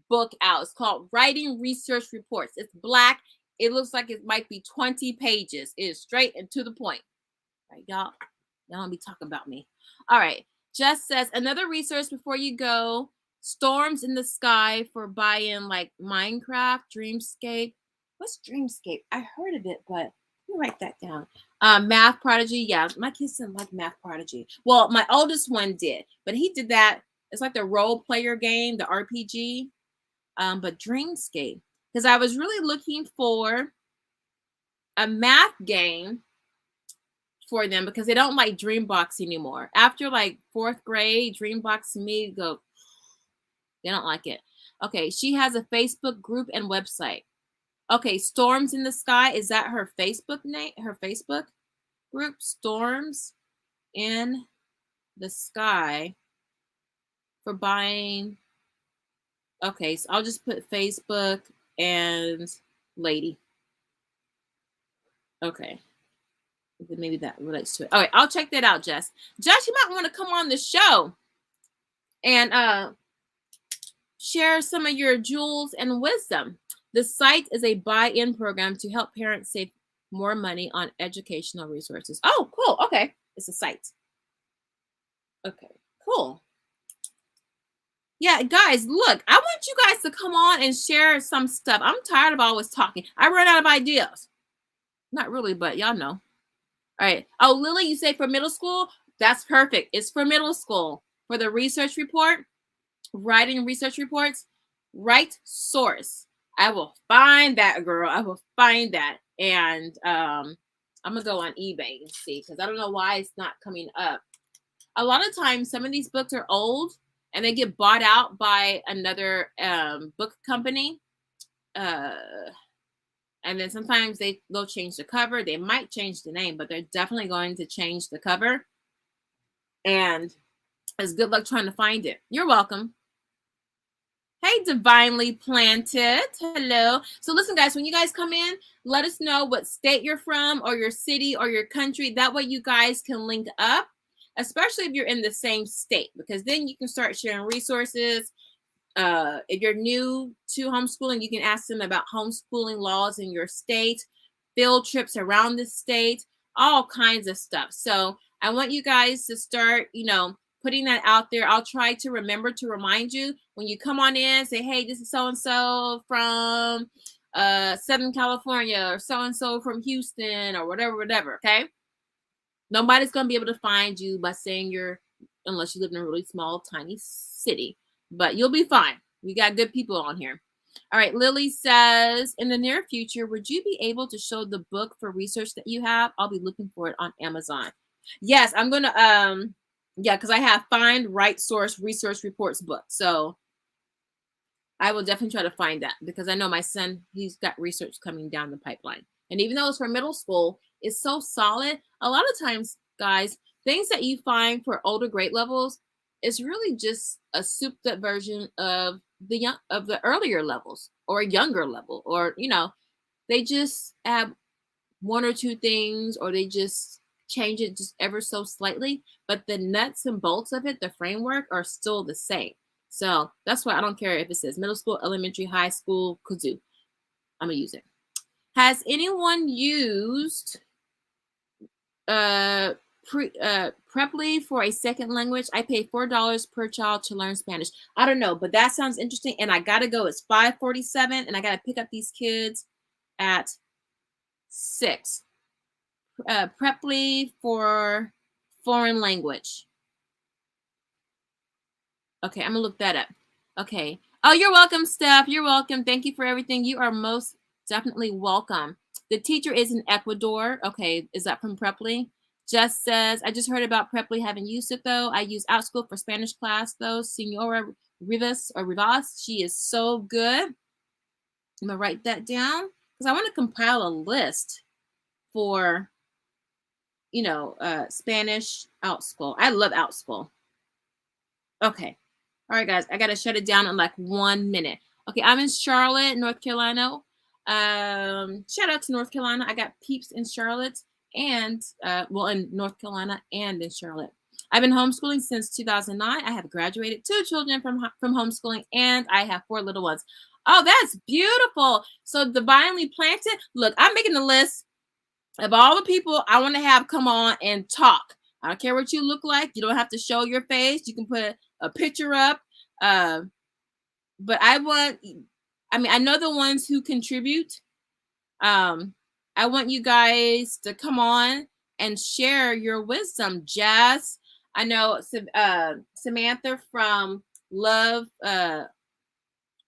book out. It's called Writing Research Reports. It's black. It looks like it might be 20 pages. It is straight and to the point. All right, y'all don't be talking about me. All right. Jess says, another resource before you go, Storms in the Sky for buy-in like Minecraft, Dreamscape. What's Dreamscape? I heard of it, but let me write that down. Math Prodigy. Yeah, my kids didn't like Math Prodigy. Well, my oldest one did, but he did that. It's like the role player game, the RPG. But Dreamscape, because I was really looking for a math game for them because they don't like Dreambox anymore. After like 4th grade, Dreambox to me go, they don't like it. Okay, she has a Facebook group and website. Okay, Storms in the Sky, is that her Facebook name? Her Facebook group, Storms in the Sky for buying. Okay, so I'll just put Facebook and lady. Okay. Maybe that relates to it. All right, I'll check that out, Jess. Jess, you might want to come on the show and share some of your jewels and wisdom. The site is a buy-in program to help parents save more money on educational resources. Oh, cool. Okay. It's a site. Okay, cool. Yeah, guys, look, I want you guys to come on and share some stuff. I'm tired of always talking. I run out of ideas. Not really, but y'all know. All right. Oh, Lily, you say for middle school? That's perfect. It's for middle school. For the research report, writing research reports, Right Source. I will find that, girl. I will find that. And I'm going to go on eBay and see, because I don't know why it's not coming up. A lot of times, some of these books are old, and they get bought out by another book company. And then sometimes they'll change the cover. They might change the name, but they're definitely going to change the cover. And it's good luck trying to find it. You're welcome. Hey, Divinely Planted. Hello. So listen, guys, when you guys come in, let us know what state you're from or your city or your country. That way you guys can link up, especially if you're in the same state, because then you can start sharing resources. If you're new to homeschooling, you can ask them about homeschooling laws in your state, field trips around the state, all kinds of stuff. So I want you guys to start, putting that out there. I'll try to remember to remind you when you come on in, say, hey, this is so-and-so from Southern California, or so-and-so from Houston, or whatever, okay? Nobody's going to be able to find you by saying unless you live in a really small, tiny city. But you'll be fine. We got good people on here. All right, Lily says, in the near future, would you be able to show the book for research that you have? I'll be looking for it on Amazon. Yes, I'm gonna yeah, because I have Find Right Source Research Reports book. So I will definitely try to find that because I know my son, he's got research coming down the pipeline. And even though it's for middle school, it's so solid. A lot of times, guys, things that you find for older grade levels is really just a souped up version of the earlier levels or a younger level, or they just add one or two things, or they just change it just ever so slightly, but the nuts and bolts of it, the framework, are still the same. So that's why I don't care if it says middle school, elementary, high school, kazoo. I'm gonna use it. Has anyone used Preply for a second language? I pay $4 per child to learn Spanish. I don't know, but that sounds interesting. And I gotta go. It's 5:47, and I gotta pick up these kids at 6. Preply for foreign language. Okay, I'm gonna look that up. Okay. Oh, you're welcome, Steph. You're welcome. Thank you for everything. You are most definitely welcome. The teacher is in Ecuador. Okay, is that from Preply? Just says, I just heard about Preply. Haven't used it though. I use OutSchool for Spanish class though. Senora Rivas. She is so good. I'm gonna write that down because I want to compile a list for Spanish OutSchool. I love OutSchool. Okay. All right, guys, I got to shut it down in like 1 minute. Okay, I'm in Charlotte, North Carolina. Shout out to North Carolina. I got peeps in Charlotte and, in North Carolina and in Charlotte. I've been homeschooling since 2009. I have graduated 2 children from homeschooling, and I have 4 little ones. Oh, that's beautiful. So divinely planted. Look, I'm making a list of all the people I want to have come on and talk. I don't care what you look like. You don't have to show your face. You can put a picture up. But I know the ones who contribute. I want you guys to come on and share your wisdom. Jess, I know Samantha from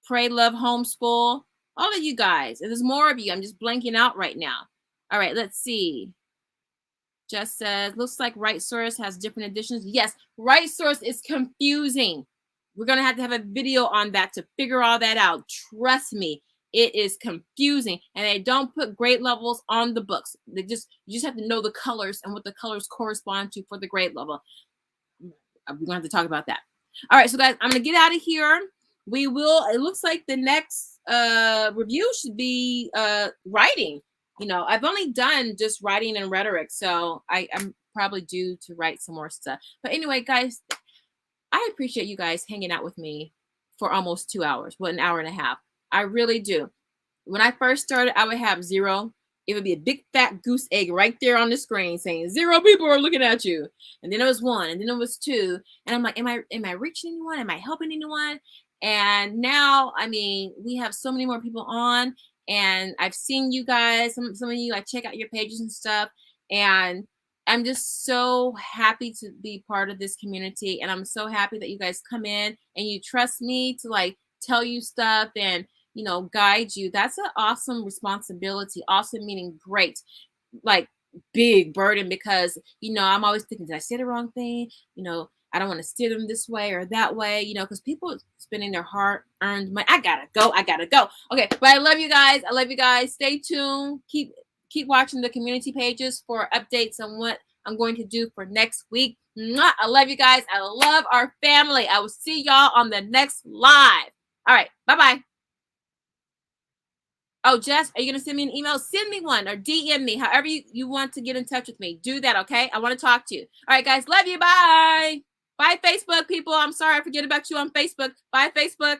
Pray Love Homeschool. All of you guys. And there's more of you. I'm just blanking out right now. All right, let's see. Jess says, looks like Right Source has different editions. Yes, Right Source is confusing. We're going to have a video on that to figure all that out. Trust me, it is confusing. And they don't put grade levels on the books. You just have to know the colors and what the colors correspond to for the grade level. We're going to have to talk about that. All right, so guys, I'm going to get out of here. It looks like the next review should be writing. I've only done just writing and rhetoric, so I'm probably due to write some more stuff. But anyway, guys, I appreciate you guys hanging out with me for almost 2 hours, an hour and a half. I really do. When I first started, I would have 0. It would be a big fat goose egg right there on the screen saying 0 people are looking at you. And then it was 1, and then it was 2. And I'm like, am I reaching anyone? Am I helping anyone? And now, we have so many more people on. And I've seen you guys, some of you, I check out your pages and stuff. And I'm just so happy to be part of this community. And I'm so happy that you guys come in and you trust me to tell you stuff and, guide you. That's an awesome responsibility. Awesome meaning great, big burden, because, I'm always thinking, did I say the wrong thing? I don't want to steer them this way or that way, because people spending their hard-earned money. I gotta go. Okay, but I love you guys. Stay tuned. Keep watching the community pages for updates on what I'm going to do for next week. Mwah! I love you guys. I love our family. I will see y'all on the next live. All right, bye-bye. Oh, Jess, are you going to send me an email? Send me one or DM me, however you want to get in touch with me. Do that, okay? I want to talk to you. All right, guys, love you. Bye. Bye, Facebook people. I'm sorry I forget about you on Facebook. Bye, Facebook.